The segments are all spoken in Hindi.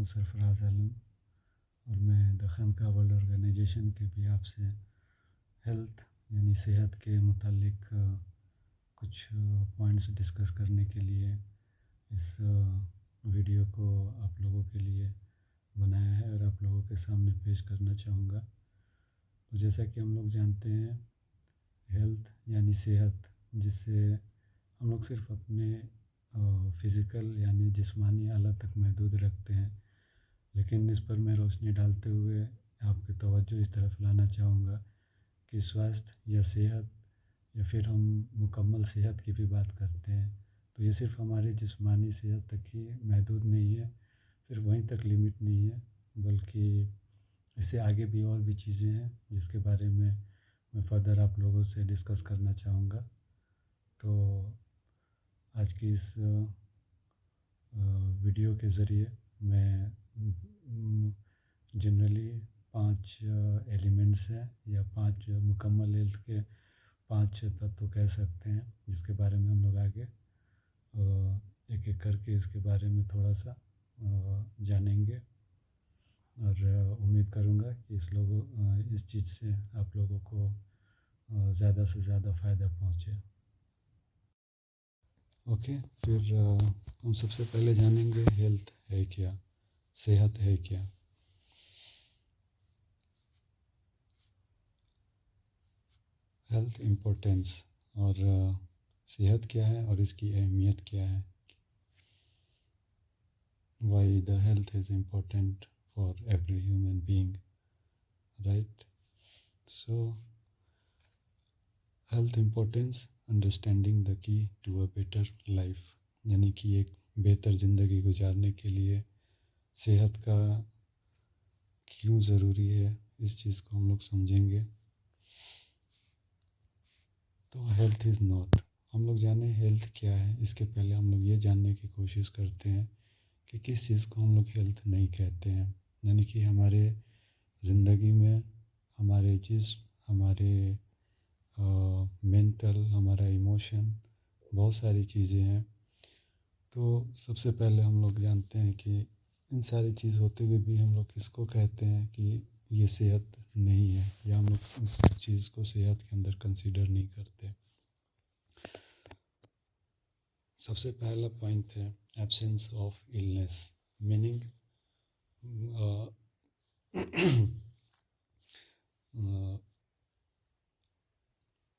सरफराज आलम और मैं द खानका वर्ल्ड ऑर्गेनाइजेशन के भी आपसे हेल्थ यानी सेहत के मुतालिक कुछ पॉइंट्स डिस्कस करने के लिए इस वीडियो को आप लोगों के लिए बनाया है और आप लोगों के सामने पेश करना चाहूँगा। तो जैसा कि हम लोग जानते हैं, हेल्थ यानी सेहत, जिससे हम लोग सिर्फ अपने फ़िज़िकल यानी जिस्मानी हालत तक महदूद रखते हैं, लेकिन इस पर मैं रोशनी डालते हुए आपकी तवज्जो इस तरफ लाना चाहूँगा कि स्वास्थ्य या सेहत या फिर हम मुकम्मल सेहत की भी बात करते हैं तो ये सिर्फ हमारी जिस्मानी सेहत तक ही महदूद नहीं है, सिर्फ वहीं तक लिमिट नहीं है, बल्कि इससे आगे भी और भी चीज़ें हैं जिसके बारे में मैं फ़र्दर आप लोगों से डिस्कस करना चाहूँगा। तो आज की इस वीडियो के ज़रिए मैं जनरली 5 एलिमेंट्स हैं या 5 मुकम्मल हेल्थ के 5 तत्व कह सकते हैं, जिसके बारे में हम लोग आगे एक एक करके इसके बारे में थोड़ा सा जानेंगे और उम्मीद करूँगा कि इस चीज़ से आप लोगों को ज़्यादा से ज़्यादा फ़ायदा पहुँचे। ओके, फिर हम सबसे पहले जानेंगे हेल्थ है क्या, सेहत है क्या। हेल्थ इम्पोर्टेंस और सेहत क्या है और इसकी अहमियत क्या है। Why the health is important for every human being, right. So health importance understanding the key to a better life, यानी कि एक बेहतर ज़िंदगी गुजारने के लिए सेहत का क्यों ज़रूरी है, इस चीज़ को हम लोग समझेंगे। तो हेल्थ इज़ नॉट, हम लोग जाने हेल्थ क्या है, इसके पहले हम लोग ये जानने की कोशिश करते हैं कि किस चीज़ को हम लोग हेल्थ नहीं कहते हैं। यानी कि हमारे ज़िंदगी में हमारे जिस्म, हमारे मेंटल, हमारा इमोशन, बहुत सारी चीज़ें हैं। तो सबसे पहले हम लोग जानते हैं कि इन सारी चीज़ होते हुए भी हम लोग किसको कहते हैं कि ये सेहत नहीं है, या हम लोग उस चीज़ को सेहत के अंदर कंसीडर नहीं करते। सबसे पहला पॉइंट है absence of illness, meaning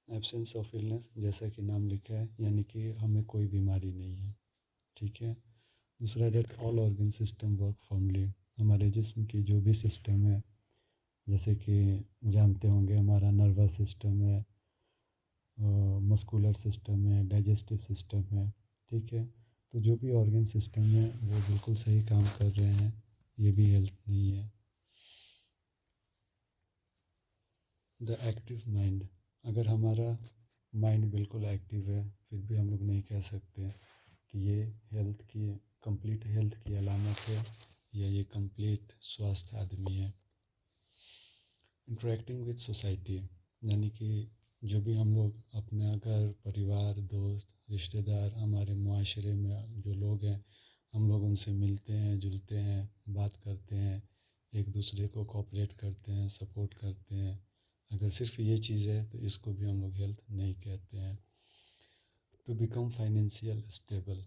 absence of illness, जैसा कि नाम लिखा है, यानी कि हमें कोई बीमारी नहीं है, ठीक है। दूसरा, that all organ system work formally, हमारे जिस्म की जो भी सिस्टम है, जैसे कि जानते होंगे हमारा नर्वस सिस्टम है, मस्कुलर सिस्टम है, डाइजेस्टिव सिस्टम है, ठीक है। तो जो भी ऑर्गन सिस्टम है वो बिल्कुल सही काम कर रहे हैं, ये भी हेल्थ नहीं है। द एक्टिव माइंड, अगर हमारा माइंड बिल्कुल एक्टिव है फिर भी हम लोग नहीं कह सकते कि ये हेल्थ की, कंप्लीट हेल्थ की अलामत है या ये कंप्लीट स्वस्थ आदमी है। इंटरेक्टिंग विद सोसाइटी, यानी कि जो भी हम लोग अपने घर, परिवार, दोस्त, रिश्तेदार, हमारे मुआशरे में जो लोग हैं, हम लोग उनसे मिलते हैं, जुलते हैं, बात करते हैं, एक दूसरे को कोऑपरेट करते हैं, सपोर्ट करते हैं। अगर सिर्फ ये चीज़ है तो इसको भी हम लोग हेल्थ नहीं कहते हैं। टू बिकम फाइनेंशियल स्टेबल,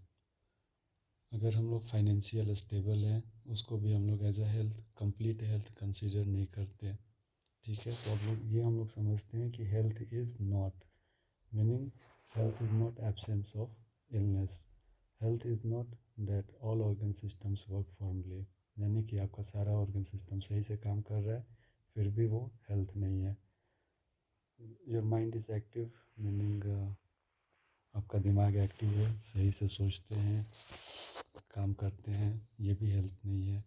अगर हम लोग फाइनेंशियल स्टेबल हैं उसको भी हम लोग as a health, complete health consider नहीं करते, ठीक है। तो हम लोग समझते हैं कि health is not, meaning health is not absence of illness, health is not that all organ systems work formally, यानी कि आपका सारा ऑर्गन सिस्टम सही से काम कर रहा है फिर भी वो हेल्थ नहीं है। Your mind is active, meaning आपका दिमाग एक्टिव है, सही से सोचते हैं, काम करते हैं, ये भी हेल्थ नहीं है।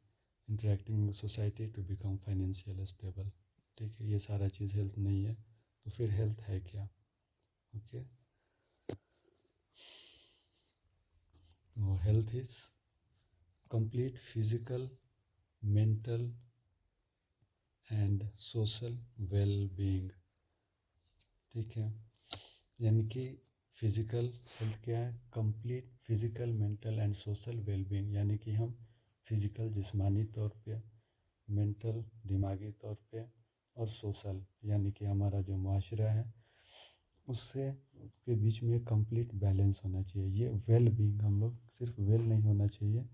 Interacting with society to become financial stable, ठीक है, ये सारा चीज़ हेल्थ नहीं है। तो फिर हेल्थ है क्या? ओके, तो health is complete physical, mental and social well being, ठीक है। यानी कि फिज़िकल हेल्थ क्या है? Complete physical, mental and social well being, यानी कि हम फिज़िकल जिस्मानी तौर पे, मेंटल दिमागी तौर पे, और सोशल यानी कि हमारा जो माशरा है उससे उसके बीच में कंप्लीट बैलेंस होना चाहिए। ये वेल बीइंग, हम लोग सिर्फ वेल नहीं होना चाहिए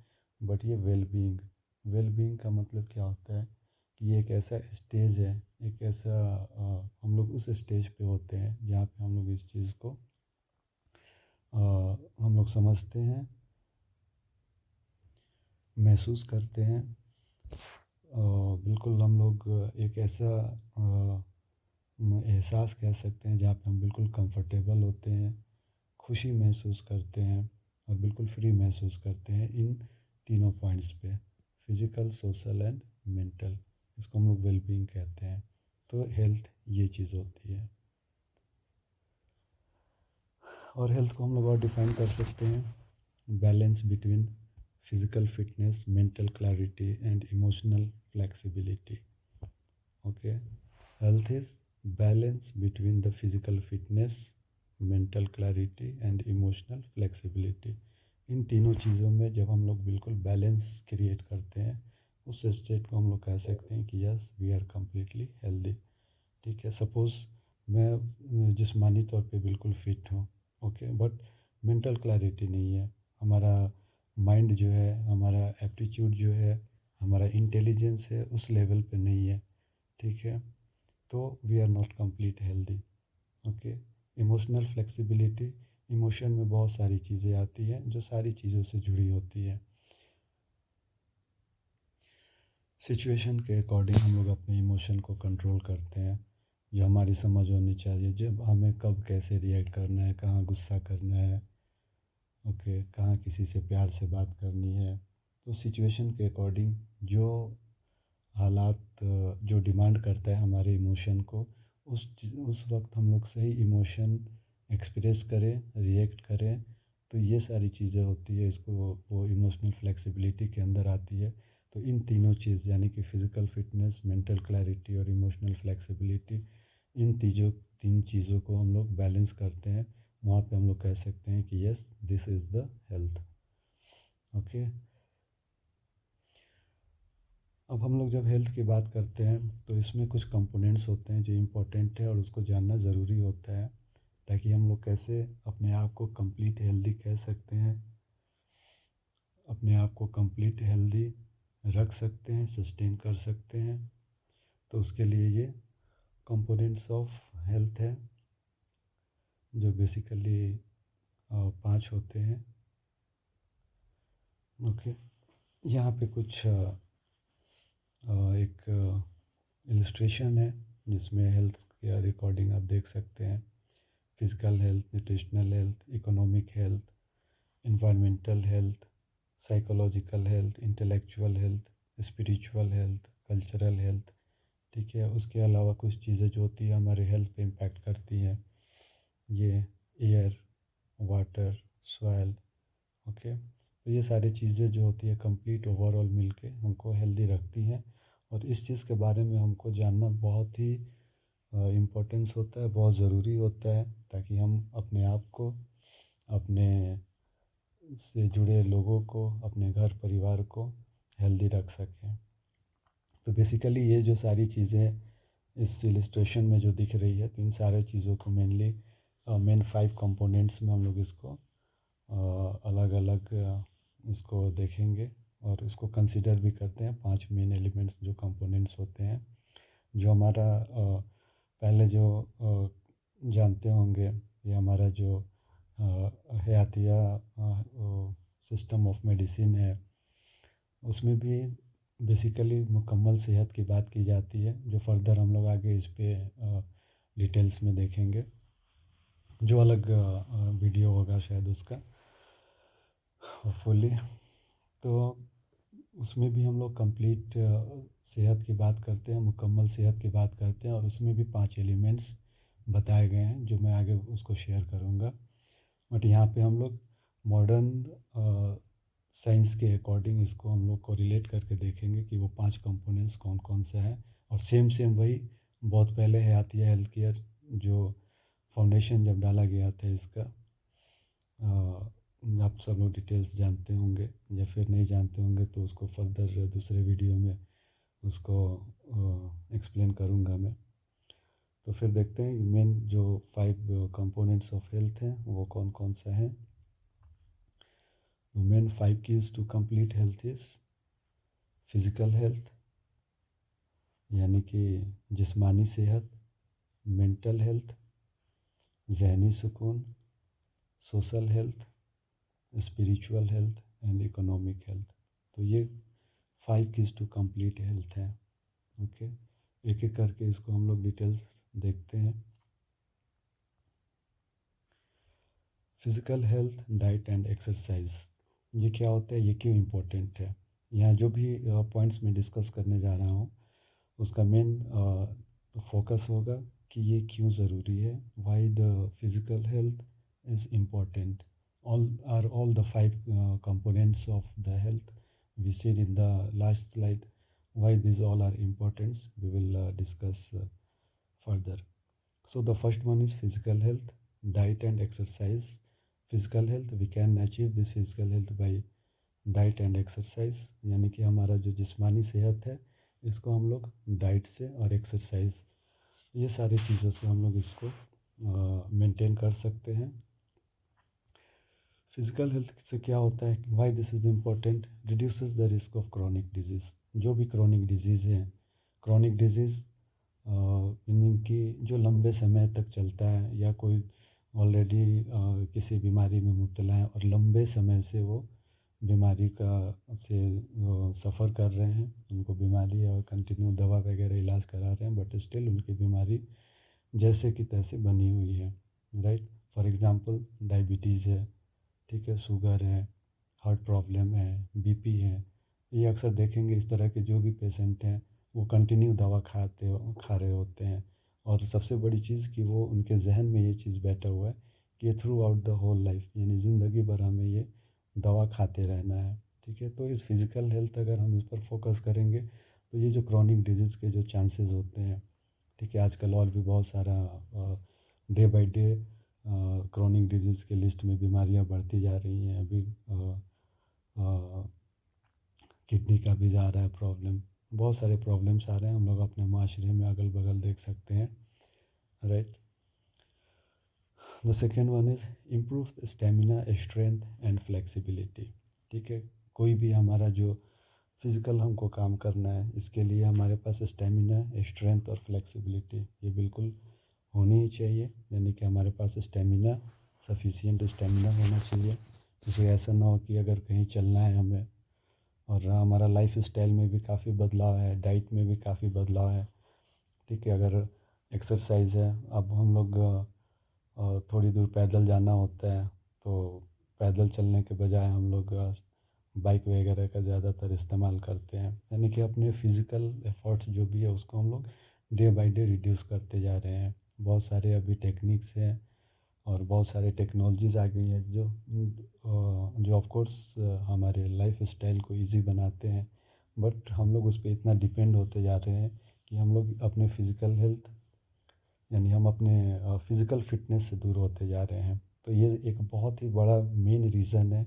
बट ये वेल बीइंग का मतलब क्या होता है कि ये एक ऐसा स्टेज है, एक ऐसा हम लोग उस स्टेज पे होते हैं जहाँ पे हम लोग इस चीज़ को हम लोग समझते हैं, महसूस करते हैं। बिल्कुल हम लोग एक ऐसा एहसास कह सकते हैं जहाँ पे हम बिल्कुल कंफर्टेबल होते हैं, खुशी महसूस करते हैं और बिल्कुल फ्री महसूस करते हैं इन तीनों पॉइंट्स पे, फिज़िकल, सोशल एंड मेंटल। इसको हम लोग वेलबींग कहते हैं। तो हेल्थ ये चीज़ होती है। और हेल्थ को हम लोग और डिफाइन कर सकते हैं, balance between physical fitness, mental clarity and emotional flexibility. Okay, health is balance between the physical fitness, mental clarity and emotional flexibility. इन तीनों चीज़ों में जब हम लोग बिल्कुल बैलेंस क्रिएट करते हैं उस स्टेट को हम लोग कह सकते हैं कि yes we are completely healthy. ठीक है, सपोज़ मैं जिस्मानी तौर पे बिल्कुल फिट हूँ, ओके, बट मेंटल क्लैरिटी नहीं है, हमारा माइंड जो है, हमारा एप्टीट्यूड जो है, हमारा इंटेलिजेंस है उस लेवल पे नहीं है। ठीक है, तो we are not complete healthy. Okay, emotional flexibility, emotion में बहुत सारी चीज़ें आती हैं जो सारी चीज़ों से जुड़ी होती है। सिचुएशन के अकॉर्डिंग हम लोग अपने इमोशन को कंट्रोल करते हैं। जो हमारी समझ होनी चाहिए, जब हमें कब कैसे रिएक्ट करना है, कहाँ गुस्सा करना है, ओके, कहाँ किसी से प्यार से बात करनी है। तो सिचुएशन के अकॉर्डिंग जो हालात जो डिमांड करता है हमारे इमोशन को, उस वक्त हम लोग सही इमोशन एक्सप्रेस करें, रिएक्ट करें। तो ये सारी चीज़ें होती है, इसको वो इमोशनल फ्लेक्सिबिलिटी के अंदर आती है। तो इन तीनों चीज़ यानी कि फ़िज़िकल फिटनेस, मेंटल क्लैरिटी और इमोशनल फ्लेक्सिबिलिटी, इन तीन चीज़ों को हम लोग बैलेंस करते हैं। वहाँ पे हम लोग कह सकते हैं कि yes this is the health. Okay, अब हम लोग जब हेल्थ की बात करते हैं तो इसमें कुछ कंपोनेंट्स होते हैं जो इम्पोर्टेंट है और उसको जानना ज़रूरी होता है, ताकि हम लोग कैसे अपने आप को कंप्लीट हेल्दी कह सकते हैं, अपने आप को कंप्लीट हेल्दी रख सकते हैं, सस्टेन कर सकते हैं। तो उसके लिए ये कंपोनेंट्स ऑफ हेल्थ है जो बेसिकली 5 होते हैं। ओके, यहाँ पे कुछ एक इलस्ट्रेशन है जिसमें हेल्थ के रिकॉर्डिंग आप देख सकते हैं। Physical health, nutritional health, economic health, environmental health, psychological health, intellectual health, spiritual health, cultural health. ठीक है, उसके अलावा कुछ चीज़ें जो होती है हमारे हेल्थ पे इम्पैक्ट करती हैं, ये एयर, वाटर, सॉइल। ओके, तो ये सारी चीज़ें जो होती है कंप्लीट ओवरऑल मिलके हमको हेल्दी रखती हैं। और इस चीज़ के बारे में हमको जानना बहुत ही इम्पोर्टेंस होता है, बहुत ज़रूरी होता है, ताकि हम अपने आप को, अपने से जुड़े लोगों को, अपने घर परिवार को हेल्दी रख सकें। तो बेसिकली ये जो सारी चीज़ें इस इलस्ट्रेशन में जो दिख रही है, तो इन सारे चीज़ों को मेनली मेन 5 कंपोनेंट्स में हम लोग इसको अलग अलग इसको देखेंगे और इसको कंसिडर भी करते हैं। 5 मेन एलिमेंट्स जो कंपोनेंट्स होते हैं, जो हमारा पहले जो जानते होंगे, ये हमारा जो हयातिया सिस्टम ऑफ मेडिसिन है, उसमें भी बेसिकली मुकम्मल सेहत की बात की जाती है, जो फर्दर हम लोग आगे इस पे डिटेल्स में देखेंगे, जो अलग वीडियो होगा शायद उसका, होपफुली। तो उसमें भी हम लोग कंप्लीट सेहत की बात करते हैं, मुकम्मल सेहत की बात करते हैं, और उसमें भी 5 एलिमेंट्स बताए गए हैं जो मैं आगे उसको शेयर करूँगा। बट यहाँ पे हम लोग मॉडर्न साइंस के अकॉर्डिंग इसको हम लोग को रिलेट करके देखेंगे कि वो 5 कंपोनेंट्स कौन कौन सा है। और सेम वही बहुत पहले हयातिया हेल्थ केयर जो फाउंडेशन जब डाला गया था इसका, आप सब लोग डिटेल्स जानते होंगे, या फिर नहीं जानते होंगे तो उसको फर्दर दूसरे वीडियो में उसको एक्सप्लेन करूँगा मैं। तो फिर देखते हैं मेन जो 5 कंपोनेंट्स ऑफ हेल्थ हैं वो कौन कौन सा है। Main 5 keys to complete health is physical health, यानी कि जिस्मानी सेहत, मेंटल हेल्थ, जहनी सुकून, social health, spiritual health and economic health. तो ये 5 कीज टू कंप्लीट हेल्थ हैं। ओके, एक एक करके इसको हम लोग डिटेल्स देखते हैं। Physical health, diet and exercise, ये क्या होता है, ये क्यों इम्पोर्टेंट है। यहाँ जो भी पॉइंट्स मैं डिस्कस करने जा रहा हूँ उसका मेन फोकस होगा कि ये क्यों ज़रूरी है, why the physical health is important, all the 5 components of the health we see in the last slide, why these all are important, we will discuss further. So the first one is physical health, diet and exercise. Physical health, we can achieve this physical health by diet and exercise, यानी कि हमारा जो जिस्मानी सेहत है इसको हम लोग डाइट से और एक्सरसाइज, ये सारी चीज़ों से हम लोग इसको मेंटेन कर सकते हैं। फिज़िकल हेल्थ से क्या होता है, why this is important, reduces the risk of chronic disease. जो भी क्रॉनिक डिजीज़ हैं, क्रॉनिक डिजीज़ मीनिंग कि जो लंबे समय तक चलता है, या कोई ऑलरेडी किसी बीमारी में मुब्तला है और लंबे समय से वो बीमारी का से सफ़र कर रहे हैं, उनको बीमारी है और कंटिन्यू दवा वगैरह इलाज करा रहे हैं, बट स्टिल उनकी बीमारी जैसे कि तैसे बनी हुई है, राइट। फॉर एग्ज़ाम्पल डायबिटीज़ है, ठीक है, शुगर है, हार्ट प्रॉब्लम है, बीपी है। ये अक्सर देखेंगे इस तरह के जो भी पेशेंट हैं वो कंटिन्यू दवा खा रहे होते हैं, और सबसे बड़ी चीज़ कि वो उनके जहन में ये चीज़ बैठा हुआ है कि ये throughout the whole life, यानी ज़िंदगी भर हमें ये दवा खाते रहना है, ठीक है। तो इस फिज़िकल हेल्थ अगर हम इस पर फोकस करेंगे तो ये जो क्रॉनिक डिजीज़ के जो चांसेस होते हैं, ठीक है, आजकल और भी बहुत सारा day by day chronic disease के लिस्ट में बीमारियां बढ़ती जा रही हैं। अभी किडनी का भी जा रहा है प्रॉब्लम, बहुत सारे प्रॉब्लम्स आ रहे हैं, हम लोग अपने माशरे में अगल बगल देख सकते हैं, right. The second one is improve stamina, strength and flexibility, ठीक है। कोई भी हमारा जो फिज़िकल हमको काम करना है, इसके लिए हमारे पास स्टेमिना, स्ट्रेंथ और फ्लेक्सिबिलिटी ये बिल्कुल होनी ही चाहिए, यानी कि हमारे पास स्टेमिना, सफिशिएंट स्टेमिना होना चाहिए, जिससे ऐसा ना हो कि अगर कहीं चलना है हमें, और हमारा लाइफ स्टाइल में भी काफ़ी बदलाव है, डाइट में भी काफ़ी बदलाव है, ठीक है। अगर एक्सरसाइज है, अब हम लोग थोड़ी दूर पैदल जाना होता है तो पैदल चलने के बजाय हम लोग बाइक वगैरह का ज़्यादातर इस्तेमाल करते हैं, यानी कि अपने फिज़िकल एफर्ट्स जो भी है उसको हम लोग डे बाय डे रिड्यूस करते जा रहे हैं। बहुत सारे अभी टेक्निक्स हैं और बहुत सारे टेक्नोलॉजीज़ आ गई हैं जो ऑफ कोर्स हमारे लाइफ स्टाइल को इजी बनाते हैं, बट हम लोग उस पर इतना डिपेंड होते जा रहे हैं कि हम लोग अपने फ़िज़िकल हेल्थ, यानी हम अपने फ़िज़िकल फिटनेस से दूर होते जा रहे हैं। तो ये एक बहुत ही बड़ा मेन रीज़न है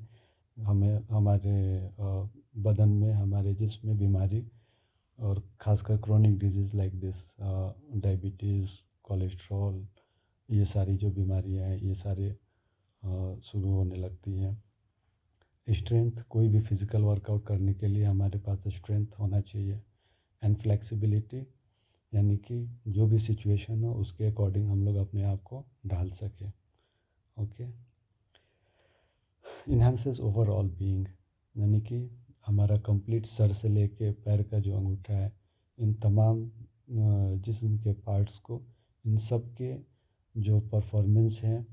हमें हमारे बदन में, हमारे जिस्म में बीमारी, और ख़ासकर chronic disease like this diabetes, cholesterol, ये सारी जो बीमारियां हैं ये सारे शुरू होने लगती हैं। स्ट्रेंथ, कोई भी फिज़िकल वर्कआउट करने के लिए हमारे पास स्ट्रेंथ होना चाहिए। एंड फ्लेक्सिबिलिटी, यानी कि जो भी सिचुएशन हो उसके अकॉर्डिंग हम लोग अपने आप को ढाल सकें। ओके, इन्हांसेस ओवरऑल बीइंग, यानी कि हमारा कंप्लीट सर से लेके पैर का जो अंगूठा है, इन तमाम जिस्म के पार्ट्स को, इन सब के जो परफॉर्मेंस हैं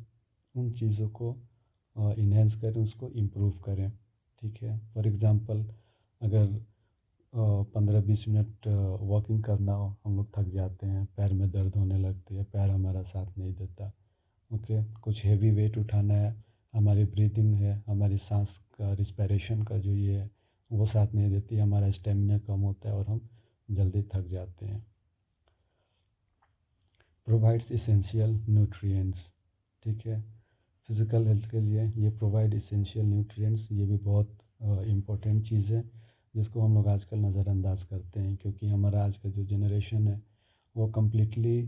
उन चीज़ों को इन्हेंस करें, उसको इम्प्रूव करें, ठीक है। फॉर एग्ज़ाम्पल अगर 15-20 मिनट वॉकिंग करना हो, हम लोग थक जाते हैं, पैर में दर्द होने लगती है, पैर हमारा साथ नहीं देता। ओके, कुछ हेवी वेट उठाना है, हमारी ब्रीदिंग है, हमारी सांस का रिस्पिरेशन का जो ये है वो साथ नहीं देती, हमारा स्टेमिना कम होता है और हम जल्दी थक जाते हैं। प्रोवाइड्स इसेंशियल न्यूट्रिएंट्स, ठीक है। फिज़िकल हेल्थ के लिए ये प्रोवाइड इसेंशियल न्यूट्रिएंट्स, ये भी बहुत इम्पोर्टेंट चीज़ है जिसको हम लोग आजकल नज़रअंदाज करते हैं, क्योंकि हमारा आज का जो जनरेशन है वो कम्प्लीटली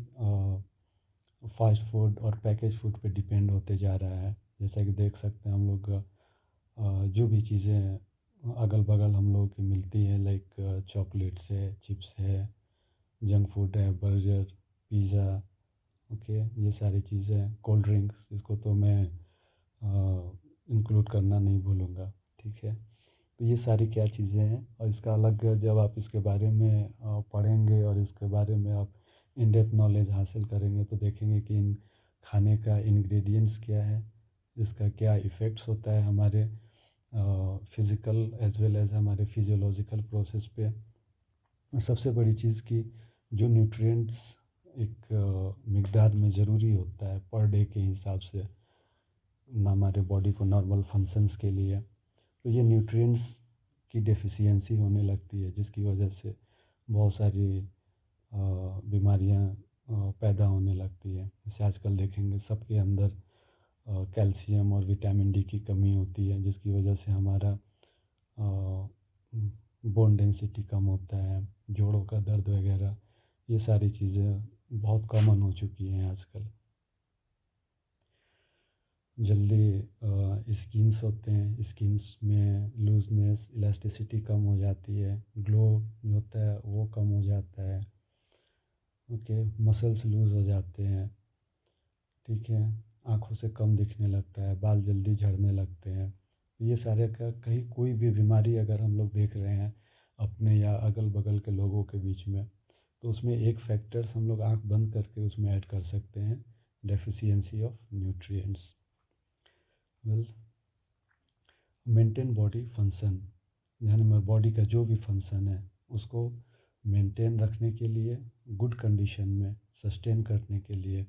फास्ट फूड और पैकेज फूड पे डिपेंड होते जा रहा है। जैसा कि देख सकते हैं हम लोग जो भी चीज़ें अगल बगल हम लोगों की मिलती हैं, लाइक चॉकलेट्स है, चिप्स है, जंक फूड है, बर्गर, पिज़्ज़ा, ओके, ये सारी चीज़ें, कोल्ड ड्रिंक्स, इसको तो मैं इंक्लूड करना नहीं भूलूँगा, ठीक है। तो ये सारी क्या चीज़ें हैं, और इसका अलग जब आप इसके बारे में पढ़ेंगे और इसके बारे में आप इन डेप्थ नॉलेज हासिल करेंगे तो देखेंगे कि इन खाने का इंग्रेडिएंट्स क्या है, इसका क्या इफ़ेक्ट्स होता है हमारे फिज़िकल एज वेल एज़ हमारे फिजियोलॉजिकल प्रोसेस पे। सबसे बड़ी चीज़ कि जो न्यूट्रिएंट्स एक मिकदार में ज़रूरी होता है पर डे के हिसाब से ना हमारे बॉडी को नॉर्मल फंक्शंस के लिए, तो ये न्यूट्रिएंट्स की डेफिशिएंसी होने लगती है, जिसकी वजह से बहुत सारी बीमारियां पैदा होने लगती है। जैसे आजकल देखेंगे सबके अंदर कैल्शियम और विटामिन डी की कमी होती है, जिसकी वजह से हमारा बोन डेंसिटी कम होता है, जोड़ों का दर्द वगैरह, ये सारी चीज़ें बहुत कॉमन हो चुकी हैं आजकल। जल्दी स्किन्स होते हैं, स्किन्स में लूजनेस, इलास्टिसिटी कम हो जाती है, ग्लो जो होता है वो कम हो जाता है, ओके, मसल्स लूज़ हो जाते हैं, ठीक है, आँखों से कम दिखने लगता है, बाल जल्दी झड़ने लगते हैं। ये सारे का कहीं कोई भी बीमारी अगर हम लोग देख रहे हैं अपने या अगल बगल के लोगों के बीच में, तो उसमें एक फैक्टर्स हम लोग आँख बंद करके उसमें ऐड कर सकते हैं, deficiency of nutrients. Well, maintain body function, यानी हमारे बॉडी का जो भी फंक्शन है उसको मेंटेन रखने के लिए, गुड कंडीशन में सस्टेन करने के लिए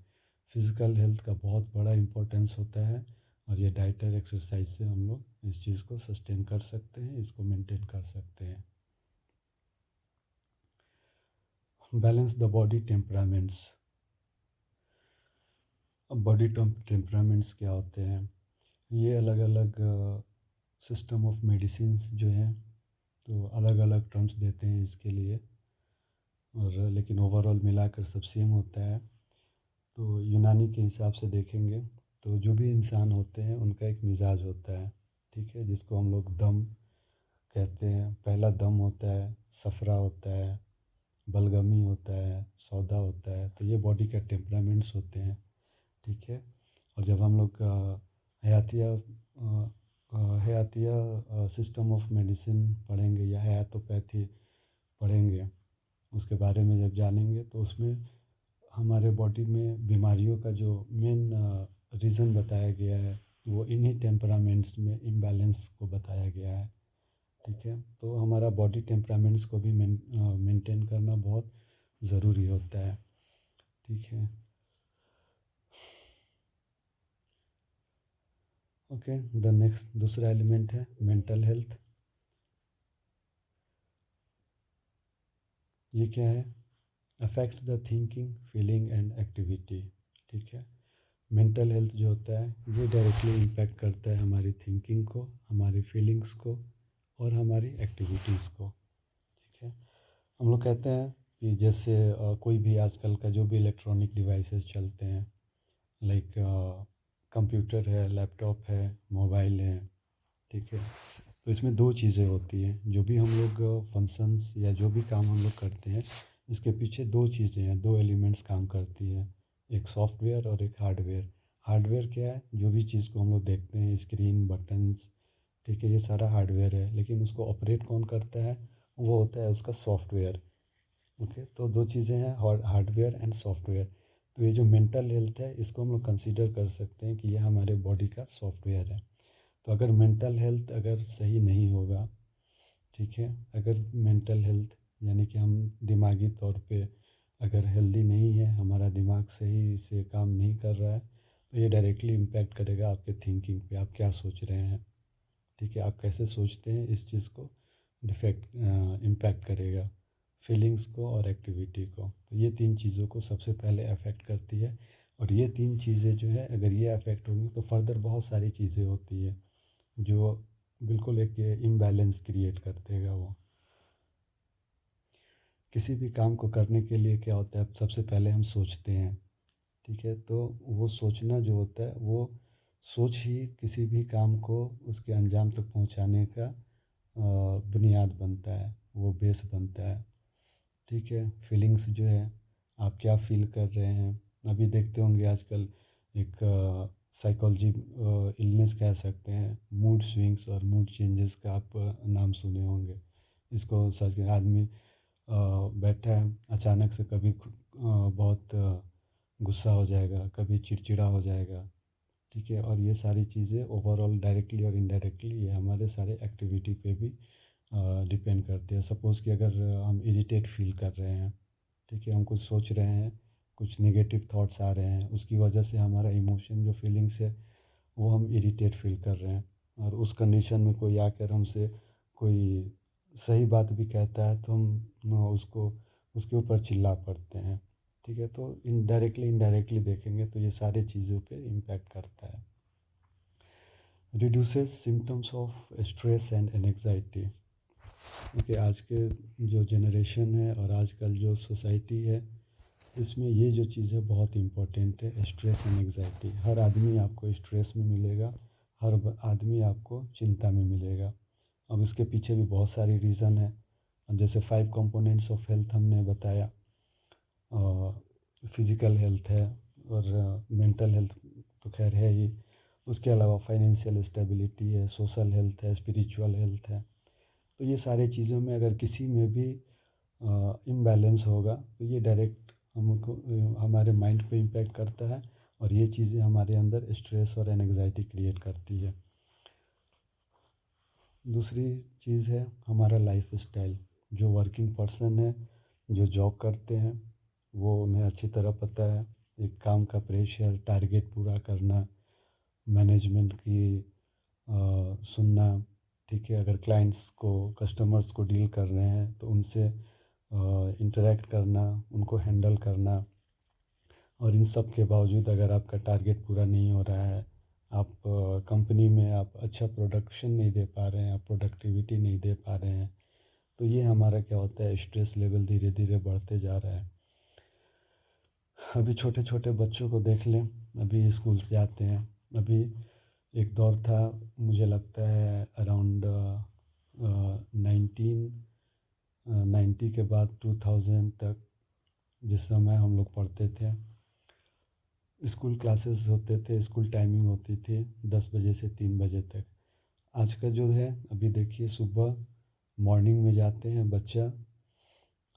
फ़िज़िकल हेल्थ का बहुत बड़ा इम्पोर्टेंस होता है, और ये डाइट और एक्सरसाइज से हम लोग इस चीज़ को सस्टेन कर सकते हैं, इसको मेंटेन कर सकते हैं। Balance the body temperaments. अब बॉडी टेम्परामेंट्स क्या होते हैं, ये अलग अलग सिस्टम ऑफ मेडिसिन्स जो हैं तो अलग अलग टर्म्स देते हैं इसके लिए, और लेकिन ओवरऑल मिलाकर सब सेम होता है। तो यूनानी के हिसाब से देखेंगे तो जो भी इंसान होते हैं उनका एक मिजाज होता है, ठीक है, जिसको हम लोग दम कहते हैं। पहला दम होता है, सफरा होता है, बलगमी होता है, सौदा होता है, तो ये बॉडी का टेम्परामेंट्स होते हैं, ठीक है। और जब हम लोग हयातिया हयातिया सिस्टम ऑफ मेडिसिन पढ़ेंगे या हयातोपैथी पढ़ेंगे, उसके बारे में जब जानेंगे तो उसमें हमारे बॉडी में बीमारियों का जो मेन रीज़न बताया गया है वो इन्हीं टेम्परामेंट्स में इम्बैलेंस को बताया गया है, ठीक है। तो हमारा बॉडी टेम्परामेंट्स को भी मेंटेन करना बहुत ज़रूरी होता है, ठीक है। ओके, द नेक्स्ट दूसरा एलिमेंट है मेंटल हेल्थ। ये क्या है, affect the thinking, feeling and activity, ठीक है। मेंटल हेल्थ जो होता है ये डायरेक्टली इम्पैक्ट करता है हमारी थिंकिंग को, हमारी फीलिंग्स को और हमारी एक्टिविटीज़ को, ठीक है। हम लोग कहते हैं कि जैसे कोई भी आजकल का जो भी इलेक्ट्रॉनिक डिवाइसेस चलते हैं, लाइक कंप्यूटर है, लैपटॉप है, मोबाइल है, ठीक है। तो इसमें दो चीज़ें होती हैं, जो भी हम लोग फंक्शंस या जो भी काम हम लोग करते हैं इसके पीछे दो चीज़ें हैं, दो एलिमेंट्स काम करती हैं, एक सॉफ्टवेयर और एक हार्डवेयर। हार्डवेयर क्या है, जो भी चीज़ को हम लोग देखते हैं, स्क्रीन, बटन्स, ठीक है, ये सारा हार्डवेयर है, लेकिन उसको ऑपरेट कौन करता है, वो होता है उसका सॉफ्टवेयर, ओके। तो दो चीज़ें हैं, हार्डवेयर एंड सॉफ्टवेयर। तो ये जो मेंटल हेल्थ है इसको हम लोग कंसीडर कर सकते हैं कि ये हमारे बॉडी का सॉफ्टवेयर है। तो अगर मेंटल हेल्थ अगर सही नहीं होगा, ठीक है, अगर मेंटल हेल्थ यानी कि हम दिमागी तौर पे अगर हेल्दी नहीं है, हमारा दिमाग सही से काम नहीं कर रहा है, तो ये डायरेक्टली इम्पैक्ट करेगा आपके थिंकिंग पे, आप क्या सोच रहे हैं, ठीक है, आप कैसे सोचते हैं, इस चीज़ को डिफेक्ट इम्पैक्ट करेगा, फीलिंग्स को और एक्टिविटी को। तो ये तीन चीज़ों को सबसे पहले अफेक्ट करती है और ये 3 चीज़ें जो है अगर ये अफेक्ट होंगी तो फर्दर बहुत सारी चीज़ें होती है जो बिल्कुल एक इम्बैलेंस क्रिएट कर देगा वो। किसी भी काम को करने के लिए क्या होता है, सबसे पहले हम सोचते हैं, ठीक है? तो वो सोचना जो होता है वो सोच ही किसी भी काम को उसके अंजाम तक पहुंचाने का बुनियाद बनता है, वो बेस बनता है, ठीक है? फीलिंग्स जो है, आप क्या फ़ील कर रहे हैं, अभी देखते होंगे आजकल एक साइकोलॉजी इलनेस कह सकते हैं, मूड स्विंग्स और मूड चेंजेस का आप नाम सुने होंगे। इसको सच के आदमी बैठा है, अचानक से कभी बहुत गुस्सा हो जाएगा, कभी चिड़चिड़ा हो जाएगा, ठीक है? और ये सारी चीज़ें ओवरऑल डायरेक्टली और इनडायरेक्टली ये हमारे सारे एक्टिविटी पे भी डिपेंड करते हैं। सपोज़ कि अगर हम इरिटेट फील कर रहे हैं, ठीक है? हम कुछ सोच रहे हैं, कुछ नेगेटिव थॉट्स आ रहे हैं, उसकी वजह से हमारा इमोशन जो फीलिंग्स है वो हम इरिटेट फील कर रहे हैं, और उस कंडीशन में कोई आकर हमसे कोई सही बात भी कहता है तो हम उसको उसके ऊपर चिल्ला पड़ते हैं, ठीक है? तो इनडायरेक्टली इनडायरेक्टली देखेंगे तो ये सारी चीज़ों पे इम्पैक्ट करता है। Reduces symptoms of stress and anxiety, क्योंकि आज के जो जनरेशन है और आजकल जो सोसाइटी है इसमें ये जो चीज़ है बहुत इम्पोर्टेंट है, स्ट्रेस एंड एंग्जाइटी। हर आदमी आपको स्ट्रेस में मिलेगा, हर आदमी आपको चिंता में मिलेगा। अब इसके पीछे भी बहुत सारी रीज़न है। अब जैसे 5 कंपोनेंट्स ऑफ हेल्थ हमने बताया, फिज़िकल हेल्थ है और मेंटल हेल्थ तो खैर है ही, उसके अलावा फाइनेंशियल स्टेबिलिटी है, सोशल हेल्थ है, स्पिरिचुअल हेल्थ है। तो ये सारी चीज़ों में अगर किसी में भी इम्बैलेंस होगा तो ये डायरेक्ट हमको हमारे माइंड पे इम्पैक्ट करता है, और ये चीज़ें हमारे अंदर स्ट्रेस और एंग्जाइटी क्रिएट करती है। दूसरी चीज़ है हमारा लाइफ स्टाइल। जो वर्किंग पर्सन है, जो जॉब करते हैं, वो उन्हें अच्छी तरह पता है एक काम का प्रेशर, टारगेट पूरा करना, मैनेजमेंट की सुनना, ठीक है? अगर क्लाइंट्स को, कस्टमर्स को डील कर रहे हैं तो उनसे इंटरेक्ट करना, उनको हैंडल करना, और इन सब के बावजूद अगर आपका टारगेट पूरा नहीं हो रहा है, आप कंपनी में आप अच्छा प्रोडक्शन नहीं दे पा रहे हैं, आप प्रोडक्टिविटी नहीं दे पा रहे हैं, तो ये हमारा क्या होता है, स्ट्रेस लेवल धीरे धीरे बढ़ते जा रहा है। अभी छोटे छोटे बच्चों को देख लें, अभी स्कूल जाते हैं। अभी एक दौर था, मुझे लगता है अराउंड 1990 के बाद 2000 तक, जिस समय हम लोग पढ़ते थे, स्कूल क्लासेस होते थे, स्कूल टाइमिंग होती थी 10 बजे से 3 बजे तक। आज का जो है, अभी देखिए, सुबह मॉर्निंग में जाते हैं बच्चा,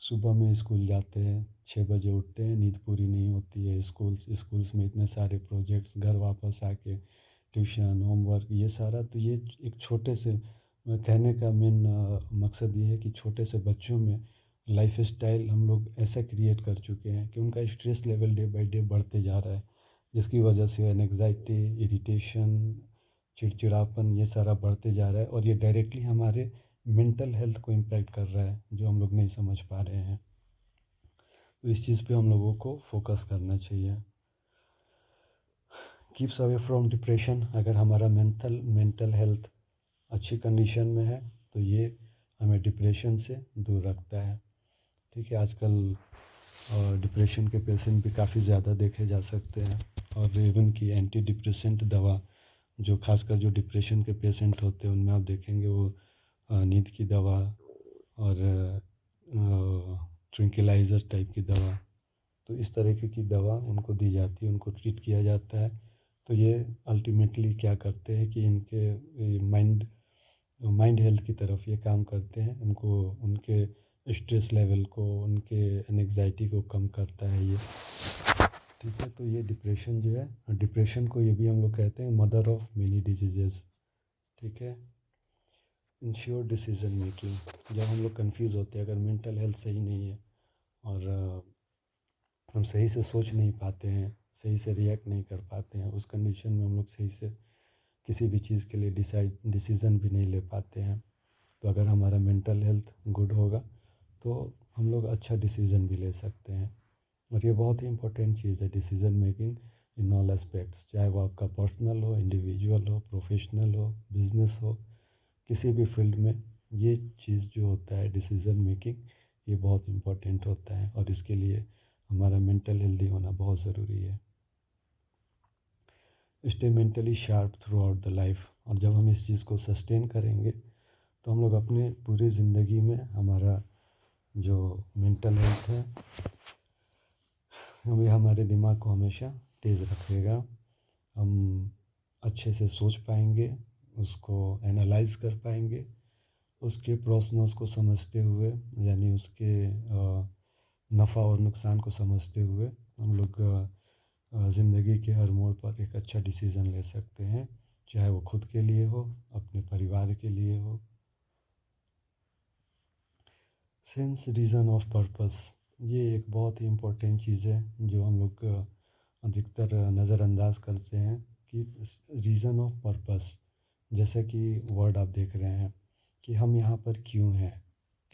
सुबह में स्कूल जाते हैं, 6 बजे उठते हैं, नींद पूरी नहीं होती है, स्कूल्स में इतने सारे प्रोजेक्ट्स, घर वापस आके ट्यूशन, होमवर्क, ये सारा। तो ये एक छोटे से, मैं कहने का मेन मकसद ये है कि छोटे से बच्चों में लाइफ स्टाइल हम लोग ऐसा क्रिएट कर चुके हैं कि उनका stress level day by day बढ़ते जा रहा है, जिसकी वजह से एंग्जाइटी, इरिटेशन, चिड़चिड़ापन, ये सारा बढ़ते जा रहा है, और ये डायरेक्टली हमारे मेंटल हेल्थ को इम्पैक्ट कर रहा है, जो हम लोग नहीं समझ पा रहे हैं। तो इस चीज़ पे हम लोगों को फोकस करना चाहिए। कीप्स अवे फ्रॉम डिप्रेशन, अगर हमारा मेंटल हेल्थ अच्छी कंडीशन में है तो ये हमें डिप्रेशन से दूर रखता है, ठीक है? आजकल डिप्रेशन के पेशेंट भी काफ़ी ज़्यादा देखे जा सकते हैं, और इवन की एंटी डिप्रेसेंट दवा, जो खासकर जो डिप्रेशन के पेशेंट होते हैं उनमें आप देखेंगे वो नींद की दवा और ट्रैंक्विलाइज़र टाइप की दवा, तो इस तरीके की दवा उनको दी जाती है, उनको ट्रीट किया जाता है। तो ये अल्टीमेटली क्या करते हैं कि इनके माइंड हेल्थ की तरफ ये काम करते हैं, उनको उनके स्ट्रेस लेवल को, उनके एंग्जाइटी को कम करता है ये, ठीक है? तो ये डिप्रेशन जो है, डिप्रेशन को ये भी हम लोग कहते हैं मदर ऑफ मेनी डिजीजेस, ठीक है? इंश्योर डिसीजन मेकिंग, जब हम लोग कंफ्यूज होते हैं, अगर मेंटल हेल्थ सही नहीं है और हम सही से सोच नहीं पाते हैं, सही से रिएक्ट नहीं कर पाते हैं, उस कंडीशन में हम लोग सही से किसी भी चीज़ के लिए डिसीज़न भी नहीं ले पाते हैं। तो अगर हमारा मेंटल हेल्थ गुड होगा तो हम लोग अच्छा डिसीज़न भी ले सकते हैं। और ये बहुत ही इम्पोर्टेंट चीज़ है, decision making in all aspects, चाहे वो आपका पर्सनल हो, इंडिविजुअल हो, प्रोफेशनल हो, बिजनेस हो, किसी भी फील्ड में ये चीज़ जो होता है डिसीज़न मेकिंग, ये बहुत इम्पोर्टेंट होता है और इसके लिए हमारा मेंटल हेल्दी होना बहुत ज़रूरी है। Stay mentally sharp through out the life, और जब हम इस चीज़ को सस्टेन करेंगे तो हम लोग अपने पूरी ज़िंदगी में हमारा जो मेंटल हेल्थ है ये हमारे दिमाग को हमेशा तेज़ रखेगा। हम अच्छे से सोच पाएंगे, उसको एनालाइज कर पाएंगे, उसके प्रॉस नॉस को समझते हुए, यानी उसके नफ़ा और नुकसान को समझते हुए हम लोग ज़िंदगी के हर मोड़ पर एक अच्छा डिसीज़न ले सकते हैं, चाहे वो खुद के लिए हो, अपने परिवार के लिए हो। सेंस रीज़न ऑफ पर्पस, ये एक बहुत ही इम्पोर्टेंट चीज़ है जो हम लोग अधिकतर नज़रअंदाज करते हैं कि रीज़न ऑफ पर्पस, जैसे कि वर्ड आप देख रहे हैं कि हम यहाँ पर क्यों हैं,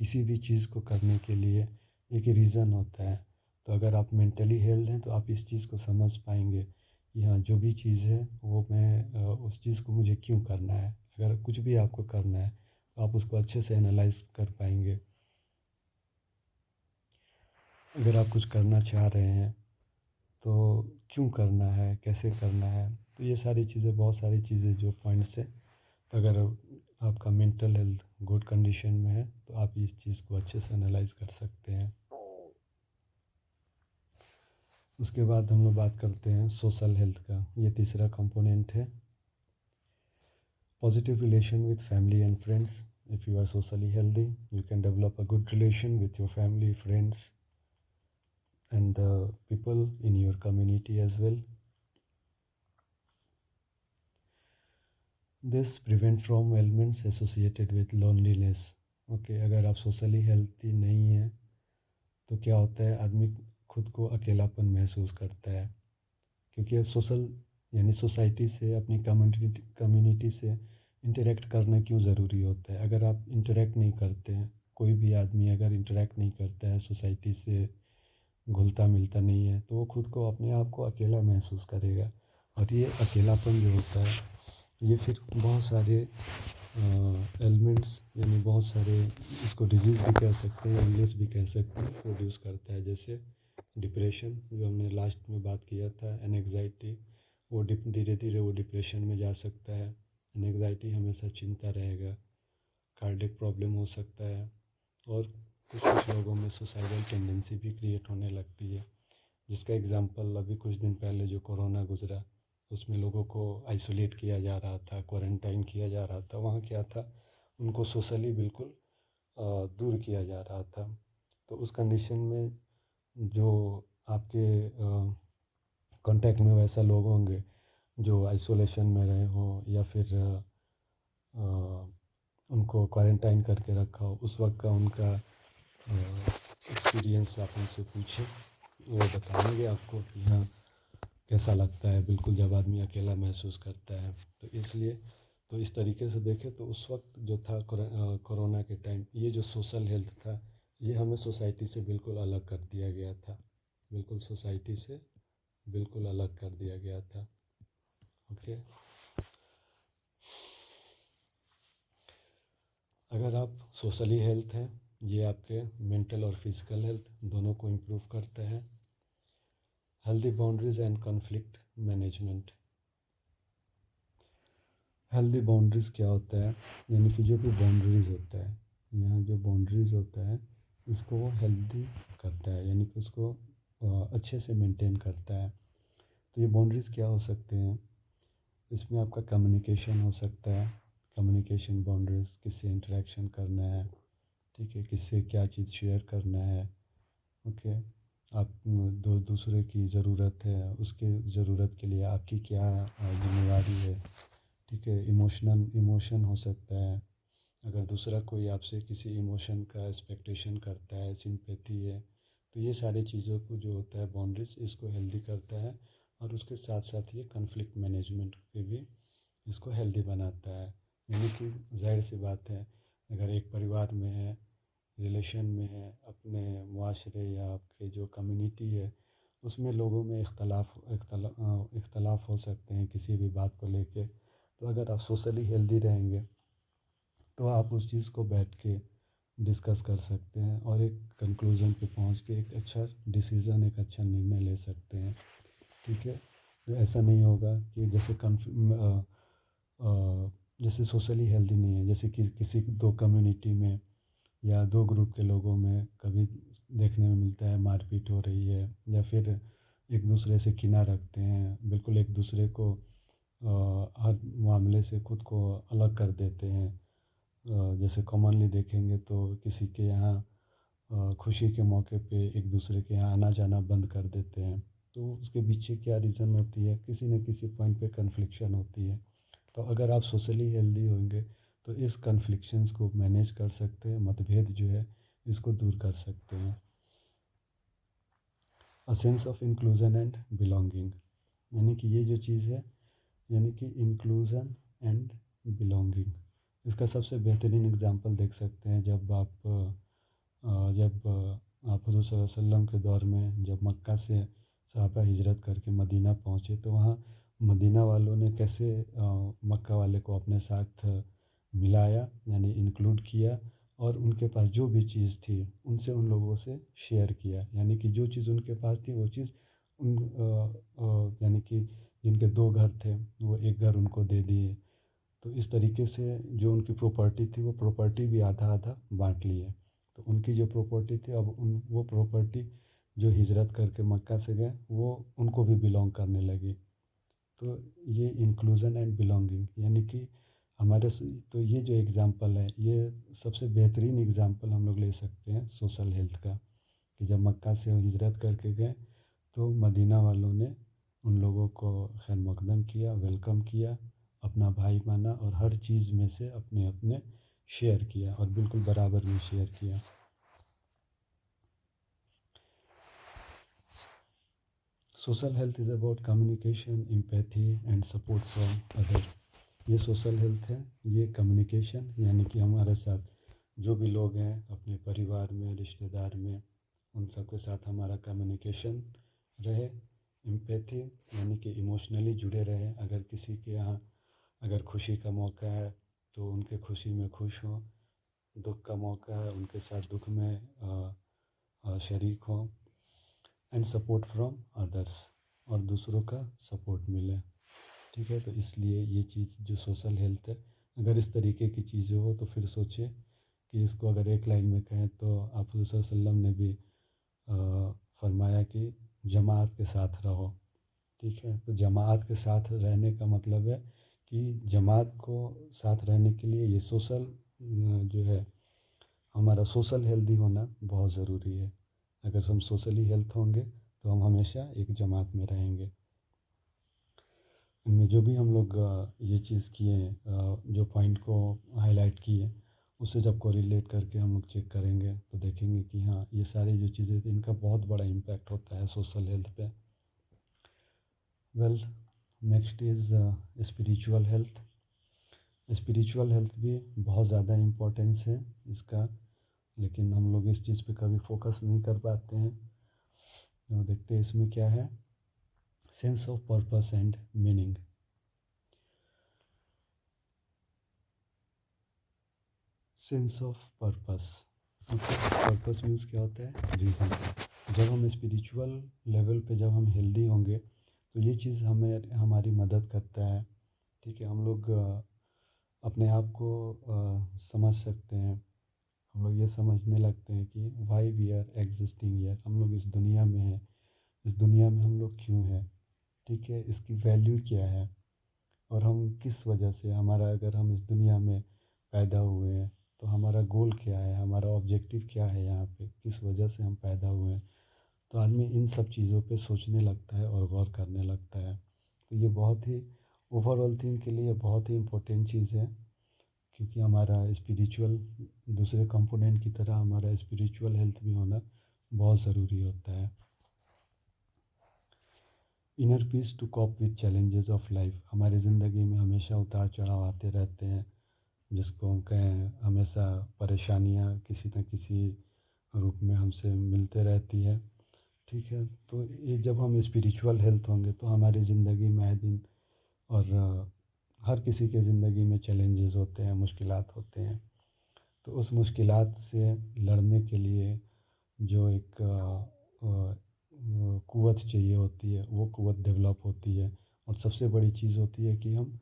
किसी भी चीज़ को करने के लिए एक रीज़न होता है। तो अगर आप मेंटली हेल्थ हैं तो आप इस चीज़ को समझ पाएंगे कि हाँ, जो भी चीज़ है वो मैं उस चीज़ को मुझे क्यों करना है। अगर कुछ भी आपको करना है तो आप उसको अच्छे से एनालाइज कर पाएंगे। अगर आप कुछ करना चाह रहे हैं तो क्यों करना है, कैसे करना है, तो ये सारी चीज़ें, बहुत सारी चीज़ें जो पॉइंट्स हैं। तो अगर आपका मेंटल हेल्थ गुड कंडीशन में है तो आप इस चीज़ को अच्छे से एनालाइज कर सकते हैं। उसके बाद हम लोग बात करते हैं सोशल हेल्थ का, ये तीसरा कंपोनेंट है। Positive relation with family and friends, if you are socially healthy you can develop a good relation with your family, friends and the people in your community as well. This prevent from ailments associated with loneliness. Okay, अगर आप सोशली हेल्थी नहीं हैं तो क्या होता है, आदमी खुद को अकेलापन महसूस करता है, क्योंकि सोशल यानी सोसाइटी से, अपनी कम्युनिटी से इंटरेक्ट करना क्यों ज़रूरी होता है। अगर आप इंटरेक्ट नहीं करते हैं, कोई भी आदमी अगर इंटरेक्ट नहीं करता है, सोसाइटी से घुलता मिलता नहीं है, तो वो खुद को, अपने आप को अकेला महसूस करेगा। और ये अकेलापन जो होता है ये फिर बहुत सारे एलिमेंट्स, यानी बहुत सारे, इसको डिजीज़ भी कह सकते हैं, इलनेस भी कह सकते हैं, प्रोड्यूस करता है। जैसे डिप्रेशन, जो हमने लास्ट में बात किया था, एनएग्जाइटी, वो धीरे धीरे वो डिप्रेशन में जा सकता है। एनएग्जाइटी हमेशा चिंता रहेगा। कार्डियक प्रॉब्लम हो सकता है, और कुछ कुछ लोगों में सुसाइडल टेंडेंसी भी क्रिएट होने लगती है, जिसका एग्जांपल अभी कुछ दिन पहले जो कोरोना गुजरा, उसमें लोगों को आइसोलेट किया जा रहा था, क्वारंटाइन किया जा रहा था। वहाँ क्या था, उनको सोशली बिल्कुल दूर किया जा रहा था। तो उस कंडीशन में जो आपके कांटेक्ट में वैसा लोग होंगे जो आइसोलेशन में रहे हो, या फिर उनको क्वारंटाइन करके रखा हो, उस वक्त का उनका एक्सपीरियंस आप उनसे पूछें, वो बताएंगे आपको कि हाँ कैसा लगता है बिल्कुल जब आदमी अकेला महसूस करता है। तो इसलिए, तो इस तरीके से देखें तो उस वक्त जो था कोरोना के टाइम, ये जो सोशल हेल्थ था ये हमें सोसाइटी से बिल्कुल अलग कर दिया गया था, बिल्कुल सोसाइटी से बिल्कुल अलग कर दिया गया था। ओके, अगर आप सोशली हेल्थ हैं, ये आपके मेंटल और फिजिकल हेल्थ दोनों को इम्प्रूव करता है। Healthy boundaries and conflict management. Healthy boundaries क्या होता है, यानी कि जो भी बाउंड्रीज होता है, यहाँ जो बाउंड्रीज होता है इसको वो हेल्दी करता है, यानी कि उसको अच्छे से मेंटेन करता है। तो ये बाउंड्रीज क्या हो सकते हैं, इसमें आपका कम्युनिकेशन हो सकता है। कम्युनिकेशन बाउंड्रीज, किससे इंटरेक्शन करना है, ठीक है, किससे क्या चीज़ शेयर करना है। ओके, आप दूसरे की ज़रूरत है, उसके ज़रूरत के लिए आपकी क्या जिम्मेवारी है, ठीक है। इमोशन हो सकता है, अगर दूसरा कोई आपसे किसी इमोशन का एक्सपेक्टेशन करता है, सिंपैथी है, तो ये सारी चीज़ों को जो होता है बाउंड्रीज, इसको हेल्दी करता है। और उसके साथ साथ ये कॉन्फ्लिक्ट मैनेजमेंट पे भी इसको हेल्दी बनाता है। यानी कि जाहिर सी बात है, अगर एक परिवार में है, रिलेशन में है, अपने मुआशरे या आपके जो कम्युनिटी है, उसमें लोगों में इख्तलाफ हो सकते हैं किसी भी बात को लेके। तो अगर आप सोशली हेल्दी रहेंगे तो आप उस चीज़ को बैठ के डिस्कस कर सकते हैं और एक कंक्लूजन पे पहुंच के एक अच्छा डिसीज़न, एक अच्छा निर्णय ले सकते हैं। ठीक है। तो ऐसा नहीं होगा कि जैसे सोशली हेल्दी नहीं है, जैसे कि किसी दो कम्युनिटी में या दो ग्रुप के लोगों में कभी देखने में मिलता है मारपीट हो रही है, या फिर एक दूसरे से किना रखते हैं, बिल्कुल एक दूसरे को हर मामले से खुद को अलग कर देते हैं। जैसे कॉमनली देखेंगे तो किसी के यहाँ खुशी के मौके पे एक दूसरे के यहाँ आना जाना बंद कर देते हैं। तो उसके पीछे क्या रीज़न होती है, किसी न किसी पॉइंट पे कन्फ्लिक्शन होती है। तो अगर आप सोशली हेल्दी होंगे तो इस कन्फ्लिक्शंस को मैनेज कर सकते हैं, मतभेद जो है इसको दूर कर सकते हैं। A sense of inclusion and belonging, यानी कि ये जो चीज़ है, यानी कि इंक्लूजन एंड बिलोंगिंग, इसका सबसे बेहतरीन एग्जांपल देख सकते हैं जब आप हुज़ूर सल्लल्लाहु अलैहि वसल्लम के दौर में जब मक्का से सहाबा हिजरत करके मदीना पहुँचे, तो वहाँ मदीना वालों ने कैसे मक्का वाले को अपने साथ मिलाया, यानी इंक्लूड किया, और उनके पास जो भी चीज़ थी उनसे उन लोगों से शेयर किया। यानी कि जो चीज़ उनके पास थी वो चीज़ यानी कि जिनके दो घर थे वो एक घर उनको दे दिए। तो इस तरीके से जो उनकी प्रॉपर्टी थी वो प्रॉपर्टी भी आधा आधा बांट लिए। तो उनकी जो प्रॉपर्टी थी, अब उन वो प्रॉपर्टी जो हिजरत करके मक्का से गए वो उनको भी बिलोंग करने लगी। तो ये इंक्लूज़न एंड बिलोंगिंग, यानी कि तो ये जो एग्ज़ाम्पल है, ये सबसे बेहतरीन एग्ज़ाम्पल हम लोग ले सकते हैं सोशल हेल्थ का, कि जब मक्का से हिजरत करके गए तो मदीना वालों ने उन लोगों को खैर मकदम किया, वेलकम किया, अपना भाई माना, और हर चीज़ में से अपने अपने शेयर किया, और बिल्कुल बराबर में शेयर किया। Social health is about communication, empathy and support from other. ये सोशल हेल्थ है, ये कम्युनिकेशन, यानी कि हमारे साथ जो भी लोग हैं अपने परिवार में, रिश्तेदार में, उन सब के साथ हमारा कम्युनिकेशन रहे। एम्पैथी यानी कि इमोशनली जुड़े रहे, अगर किसी के यहाँ अगर खुशी का मौका है तो उनके खुशी में खुश हों, दुख का मौका है उनके साथ दुख में शरीक हों। एंड सपोर्ट फ्रॉम अदर्स, और दूसरों का सपोर्ट मिले। ठीक है। तो इसलिए ये चीज़ जो सोशल हेल्थ है, अगर इस तरीके की चीज़ें हो तो फिर सोचिए कि इसको अगर एक लाइन में कहें तो आप हुज़ूर सल्लल्लाहु अलैहि वसल्लम ने भी फरमाया कि जमात के साथ रहो। ठीक है। तो जमात के साथ रहने का मतलब है कि जमात को साथ रहने के लिए ये सोशल जो है, हमारा सोशल हेल्दी होना बहुत ज़रूरी है। अगर हम सोशली हेल्थ होंगे तो हम हमेशा एक जमात में रहेंगे। इनमें जो भी हम लोग ये चीज़ किए, जो पॉइंट को हाईलाइट किए, उससे जब कोरिलेट करके हम लोग चेक करेंगे तो देखेंगे कि हाँ, ये सारी जो चीज़ें थी इनका बहुत बड़ा इम्पैक्ट होता है सोशल हेल्थ पे। Well, next is spiritual health. Spiritual health भी बहुत ज़्यादा इम्पोर्टेंस है इसका, लेकिन हम लोग इस चीज़ पे कभी फोकस नहीं कर पाते हैं। तो देखते हैं इसमें क्या है। Sense of purpose and meaning. Sense of purpose, purpose means क्या होता है, रीज़न। जब हम स्पिरिचुअल लेवल पे जब हम हेल्दी होंगे तो ये चीज़ हमें हमारी मदद करता है। ठीक है। हम लोग अपने आप को समझ सकते हैं। हम लोग ये समझने लगते हैं कि why we are existing here, हम लोग इस दुनिया में हैं, इस दुनिया में हम लोग क्यों हैं। ठीक है। इसकी वैल्यू क्या है, और हम किस वजह से, हमारा अगर हम इस दुनिया में पैदा हुए हैं तो हमारा गोल क्या है, हमारा ऑब्जेक्टिव क्या है, यहाँ पे किस वजह से हम पैदा हुए हैं। तो आदमी इन सब चीज़ों पे सोचने लगता है और गौर करने लगता है। तो ये बहुत ही ओवरऑल थिंग के लिए बहुत ही इम्पोर्टेंट चीज़ है, क्योंकि हमारा स्पिरिचुअल दूसरे कंपोनेंट की तरह हमारा स्पिरिचुअल हेल्थ भी होना बहुत ज़रूरी होता है। Inner peace to cope with challenges of life. हमारी ज़िंदगी में हमेशा उतार चढ़ाव आते रहते हैं, जिसको हम कहें हमेशा परेशानियाँ किसी न किसी रूप में हमसे मिलते रहती है। ठीक है। तो ये जब हम स्पिरिचुअल हेल्थ होंगे तो हमारी ज़िंदगी में आए दिन और हर किसी के ज़िंदगी में चैलेंजेस होते हैं, मुश्किलात होते हैं। तो उस मुश्किलात से लड़ने के लिए जो एक क़ुव्वत चाहिए होती है, वो क़ुव्वत डेवलप होती है। और सबसे बड़ी चीज़ होती है कि हम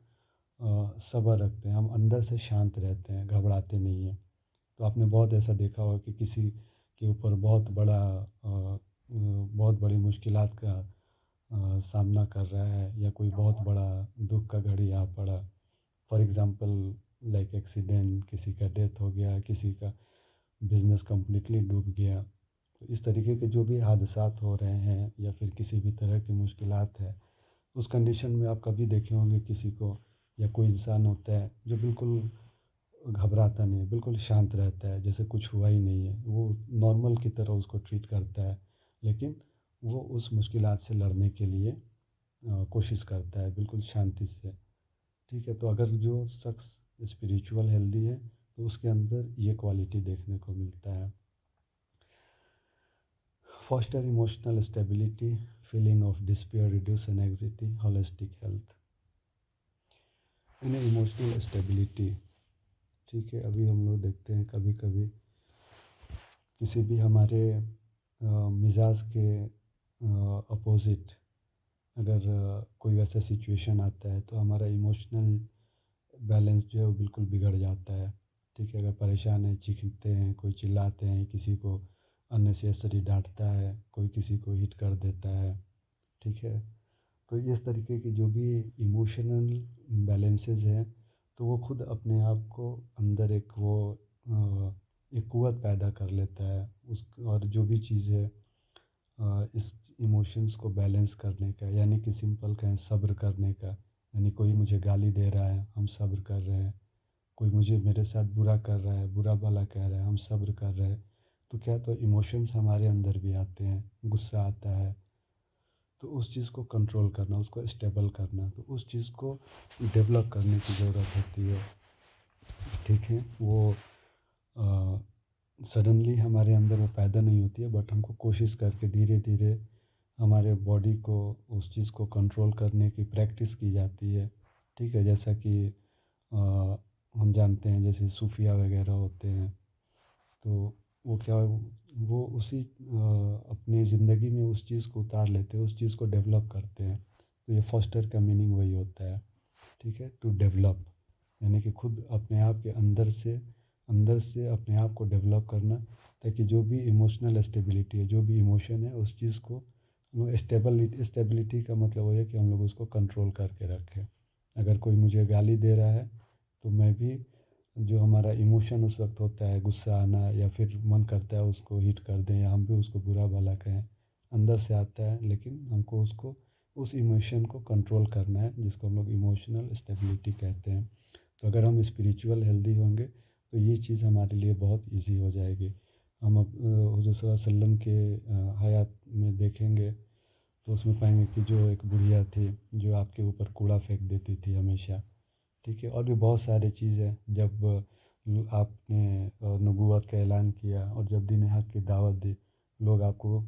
सब्र रखते हैं, हम अंदर से शांत रहते हैं, घबराते नहीं हैं। तो आपने बहुत ऐसा देखा होगा कि किसी के ऊपर बहुत बड़ी मुश्किलात का सामना कर रहा है, या कोई बहुत बड़ा दुःख का घड़ी आ पड़ा। फॉर एग्ज़ाम्पल लाइक एक्सीडेंट, किसी का डेथ हो गया, किसी का बिज़नेस कंप्लीटली डूब गया। तो इस तरीके के जो भी हादसात हो रहे हैं या फिर किसी भी तरह की मुश्किलात है, उस कंडीशन में आप कभी देखे होंगे किसी को, या कोई इंसान होता है जो बिल्कुल घबराता नहीं है, बिल्कुल शांत रहता है, जैसे कुछ हुआ ही नहीं है। वो नॉर्मल की तरह उसको ट्रीट करता है, लेकिन वो उस मुश्किलात से लड़ने के लिए कोशिश करता है बिल्कुल शांति से। ठीक है, तो अगर जो शख्स स्पिरिचुअल हेल्दी है तो उसके अंदर ये क्वालिटी देखने को मिलता है। Foster emotional stability, feeling of despair, reduce anxiety, holistic health. इन्हें इमोशनल स्टेबिलिटी, ठीक है। अभी हम लोग देखते हैं कभी कभी किसी भी हमारे मिजाज के अपोज़िट अगर कोई वैसा सिचुएशन आता है तो हमारा इमोशनल बैलेंस जो है वो बिल्कुल बिगड़ जाता है। ठीक है, अगर परेशान है, चीखते हैं, कोई चिल्लाते हैं, किसी को अननेसेसरी डांटता है, कोई किसी को हिट कर देता है। ठीक है, तो इस तरीके की जो भी इमोशनल बैलेंसेस हैं, तो वो खुद अपने आप को अंदर एक क़ुव्वत पैदा कर लेता है उस, और जो भी चीज़ है इस इमोशंस को बैलेंस करने का, यानी कि सिंपल कहें सब्र करने का। यानी कोई मुझे गाली दे रहा है, हम सब्र कर रहे हैं। कोई मुझे मेरे साथ बुरा कर रहा है, बुरा भला कह रहा है, हम सब्र कर रहे हैं। तो क्या, तो इमोशंस हमारे अंदर भी आते हैं, गुस्सा आता है, तो उस चीज़ को कंट्रोल करना, उसको स्टेबल करना, तो उस चीज़ को डेवलप करने की ज़रूरत होती है। ठीक है, वो सडनली हमारे अंदर वो पैदा नहीं होती है, बट हमको कोशिश करके धीरे धीरे हमारे बॉडी को उस चीज़ को कंट्रोल करने की प्रैक्टिस की जाती है। ठीक है, जैसा कि अ, हम जानते हैं जैसे सूफिया वगैरह होते हैं, तो वो क्या, वो अपनी ज़िंदगी में उस चीज़ को उतार लेते हैं, उस चीज़ को डेवलप करते हैं। तो ये फॉस्टर का मीनिंग वही होता है। ठीक है, टू डेवलप, यानी कि खुद अपने आप के अंदर से अपने आप को डेवलप करना, ताकि जो भी इमोशनल स्टेबिलिटी है, जो भी इमोशन है, उस चीज़ को स्टेबिलिटी का मतलब वही है कि हम लोग उसको कंट्रोल करके रखें। अगर कोई मुझे गाली दे रहा है तो मैं भी, जो हमारा इमोशन उस वक्त होता है, गुस्सा आना या फिर मन करता है उसको हिट कर दें या हम भी उसको बुरा भला कहें, अंदर से आता है, लेकिन हमको उसको उस इमोशन को कंट्रोल करना है, जिसको हम लोग इमोशनल स्टेबिलिटी कहते हैं। तो अगर हम स्पिरिचुअल हेल्दी होंगे तो ये चीज़ हमारे लिए बहुत इजी हो जाएगी। हम अब हुज़ूर सल्लल्लाहु अलैहि वसल्लम के हयात में देखेंगे तो उसमें पाएंगे कि जो एक बुढ़िया थी जो आपके ऊपर कूड़ा फेंक देती थी हमेशा। ठीक है, और भी बहुत सारी चीज़ें, जब आपने नबूवत का ऐलान किया और जब दीन हक की दावत दी, लोग आपको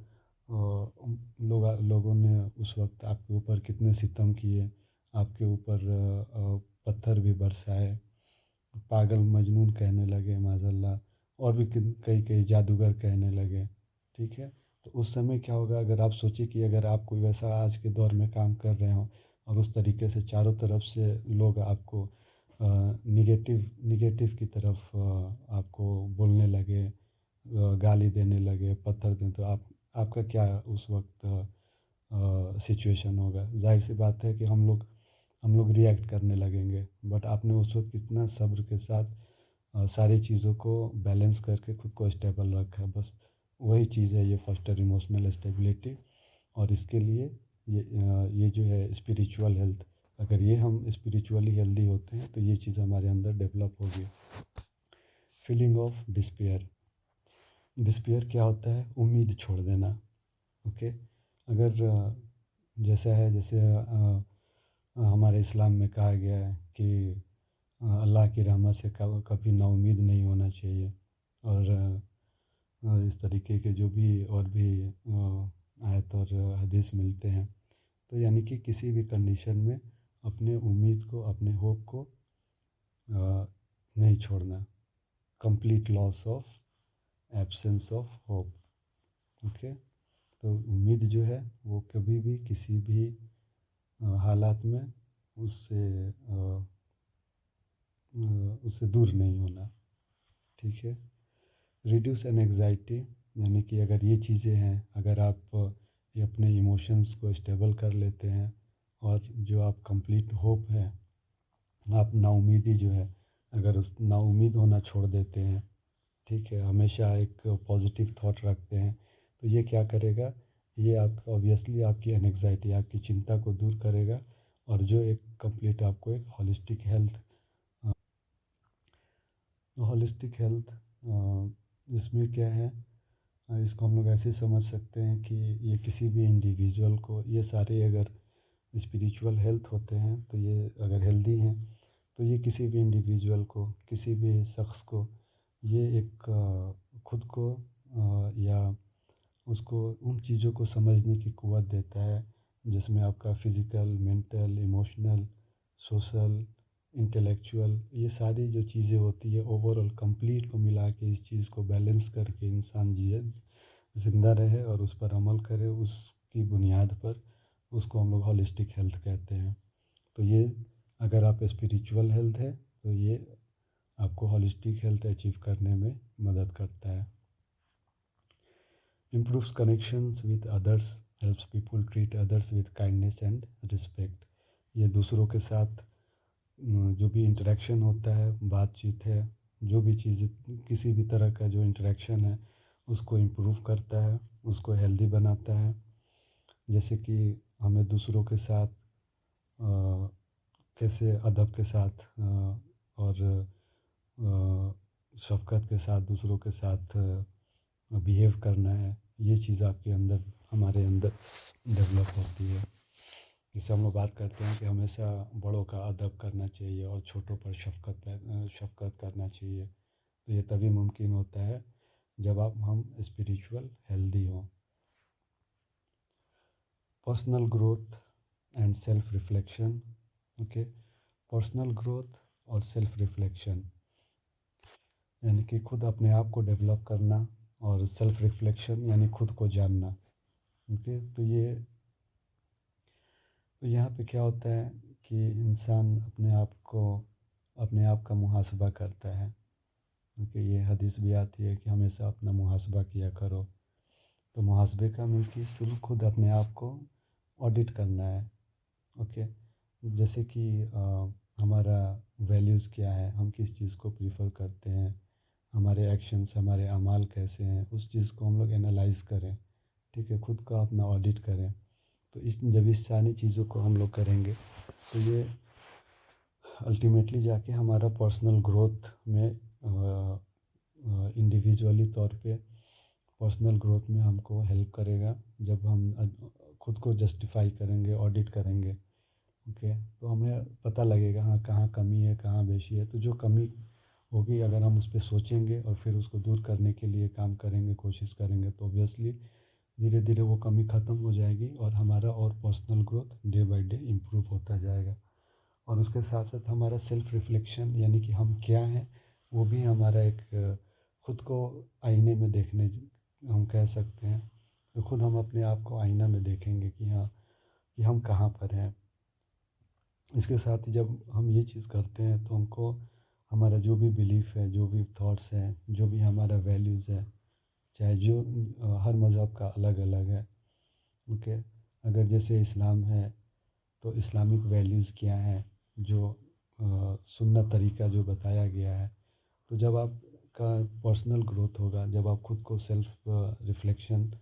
लोगों ने उस वक्त आपके ऊपर कितने सितम किए, आपके ऊपर पत्थर भी बरसाए, पागल मजनून कहने लगे माज़अल्लाह, और भी कई कई जादूगर कहने लगे। ठीक है, तो उस समय क्या होगा, अगर आप सोचिए कि अगर आप कोई वैसा आज के दौर में काम कर रहे हो और उस तरीके से चारों तरफ से लोग आपको निगेटिव निगेटिव की तरफ आपको बोलने लगे, गाली देने लगे, पत्थर दें, तो आपका क्या उस वक्त सिचुएशन होगा। जाहिर सी बात है कि हम लोग रिएक्ट करने लगेंगे, बट आपने उस वक्त कितना सब्र के साथ सारी चीज़ों को बैलेंस करके खुद को स्टेबल रखा है। बस वही चीज़ है ये फॉस्टर इमोशनल स्टेबिलिटी। और इसके लिए ये जो है स्पिरिचुअल हेल्थ, अगर ये हम स्पिरिचुअली हेल्दी होते हैं तो ये चीज़ हमारे अंदर डेवलप होगी। फीलिंग ऑफ डिस्पेयर, डिस्पेयर क्या होता है, उम्मीद छोड़ देना। ओके, अगर जैसा है, जैसे हमारे इस्लाम में कहा गया है कि अल्लाह की रहमत से कभी नाउम्मीद नहीं होना चाहिए। और इस तरीके के जो भी और भी आयत और हदीस मिलते हैं। तो यानी कि किसी भी कंडीशन में अपने उम्मीद को, अपने होप को नहीं छोड़ना। Complete loss of absence of hope. Okay. तो उम्मीद जो है वो कभी भी किसी भी हालात में उससे दूर नहीं होना। ठीक है। रिड्यूस एनग्जाइटी, यानी कि अगर ये चीज़ें हैं, अगर आप ये अपने इमोशंस को स्टेबल कर लेते हैं और जो आप कंप्लीट होप है, आप नाउमीदी जो है, अगर उस नाउमीद होना छोड़ देते हैं, ठीक है, हमेशा एक पॉजिटिव थॉट रखते हैं, तो ये क्या करेगा, ये आप ऑब्वियसली आपकी एनग्जाइटी, आपकी चिंता को दूर करेगा और जो एक कंप्लीट आपको एक होलिस्टिक हेल्थ इसमें क्या है, इसको हम लोग ऐसे समझ सकते हैं कि ये किसी भी इंडिविजुअल को, ये सारे अगर स्पिरिचुअल हेल्थ होते हैं तो ये अगर हेल्दी हैं तो ये किसी भी इंडिविजुअल को, किसी भी शख्स को ये एक खुद को या उसको उन चीज़ों को समझने की क़ुव्वत देता है जिसमें आपका physical, mental, emotional, social, intellectual, ये सारी जो चीज़ें होती है ओवरऑल कंप्लीट को मिला के इस चीज़ को बैलेंस करके इंसान जिए, ज़िंदा रहे और उस पर अमल करे, उसकी बुनियाद पर उसको हम लोग होलिस्टिक हेल्थ कहते हैं। तो ये अगर आप स्पिरिचुअल हेल्थ है तो ये आपको होलिस्टिक हेल्थ अचीव करने में मदद करता है। improves connections with others, helps people treat others with kindness and respect। ये दूसरों के साथ जो भी इंटरेक्शन होता है, बातचीत है, जो भी चीज़, किसी भी तरह का जो इंटरेक्शन है उसको इम्प्रूव करता है, उसको हेल्दी बनाता है। जैसे कि हमें दूसरों के साथ कैसे अदब के साथ और शफ़क़त के साथ दूसरों के साथ बिहेव करना है, ये चीज़ आपके अंदर, हमारे अंदर डेवलप होती है। जिससे हम लोग बात करते हैं कि हमेशा बड़ों का अदब करना चाहिए और छोटों पर शफ़क़त करना चाहिए। तो ये तभी मुमकिन होता है जब हम स्पिरिचुअल हेल्दी हों। Personal growth and self reflection. Okay. Personal growth और सेल्फ रिफ्लेक्शन यानी कि खुद अपने आप को डेवलप करना और सेल्फ रिफ्लेक्शन यानी खुद को जानना। ओके। तो यहाँ पे क्या होता है कि इंसान अपने आप का मुहासबा करता है, क्योंकि ये हदीस भी आती है कि हमेशा अपना मुहासबा किया करो। तो मुहासबे का मीन्स कि सिर्फ खुद अपने आप को ऑडिट करना है। ओके। जैसे कि हमारा वैल्यूज़ क्या है, हम किस चीज़ को प्रीफर करते हैं, हमारे एक्शंस, हमारे अमाल कैसे हैं, उस चीज़ को हम लोग एनालाइज़ करें। ठीक है, खुद का अपना ऑडिट करें। तो जब इस सारी चीज़ों को हम लोग करेंगे तो ये अल्टीमेटली जाके हमारा पर्सनल ग्रोथ में इंडिविजुअली तौर पे पर्सनल ग्रोथ में हमको हेल्प करेगा। जब हम खुद को जस्टिफाई करेंगे, ऑडिट करेंगे, ओके, तो हमें पता लगेगा हाँ कहाँ कमी है, कहाँ बेशी है। तो जो कमी होगी अगर हम उस पर सोचेंगे और फिर उसको दूर करने के लिए काम करेंगे, कोशिश करेंगे, तो ऑब्वियसली धीरे धीरे वो कमी ख़त्म हो जाएगी और हमारा और personal growth day by day improve होता जाएगा। और उसके साथ साथ हमारा सेल्फ रिफ्लेक्शन यानी कि हम क्या हैं वो भी हमारा एक खुद को आईने में देखने, हम कह सकते हैं। तो खुद हम अपने आप को आईना में देखेंगे कि हाँ कि हम कहाँ पर हैं। इसके साथ ही जब हम ये चीज़ करते हैं तो हमको हमारा जो भी बिलीफ है, जो भी थॉट्स हैं, जो भी हमारा वैल्यूज़ है, चाहे जो हर मज़हब का अलग अलग है। ओके। अगर जैसे इस्लाम है तो इस्लामिक वैल्यूज़ क्या हैं, जो सुन्नत तरीका जो बताया गया है। तो जब आपका पर्सनल ग्रोथ होगा, जब आप खुद को सेल्फ रिफ्लेक्शन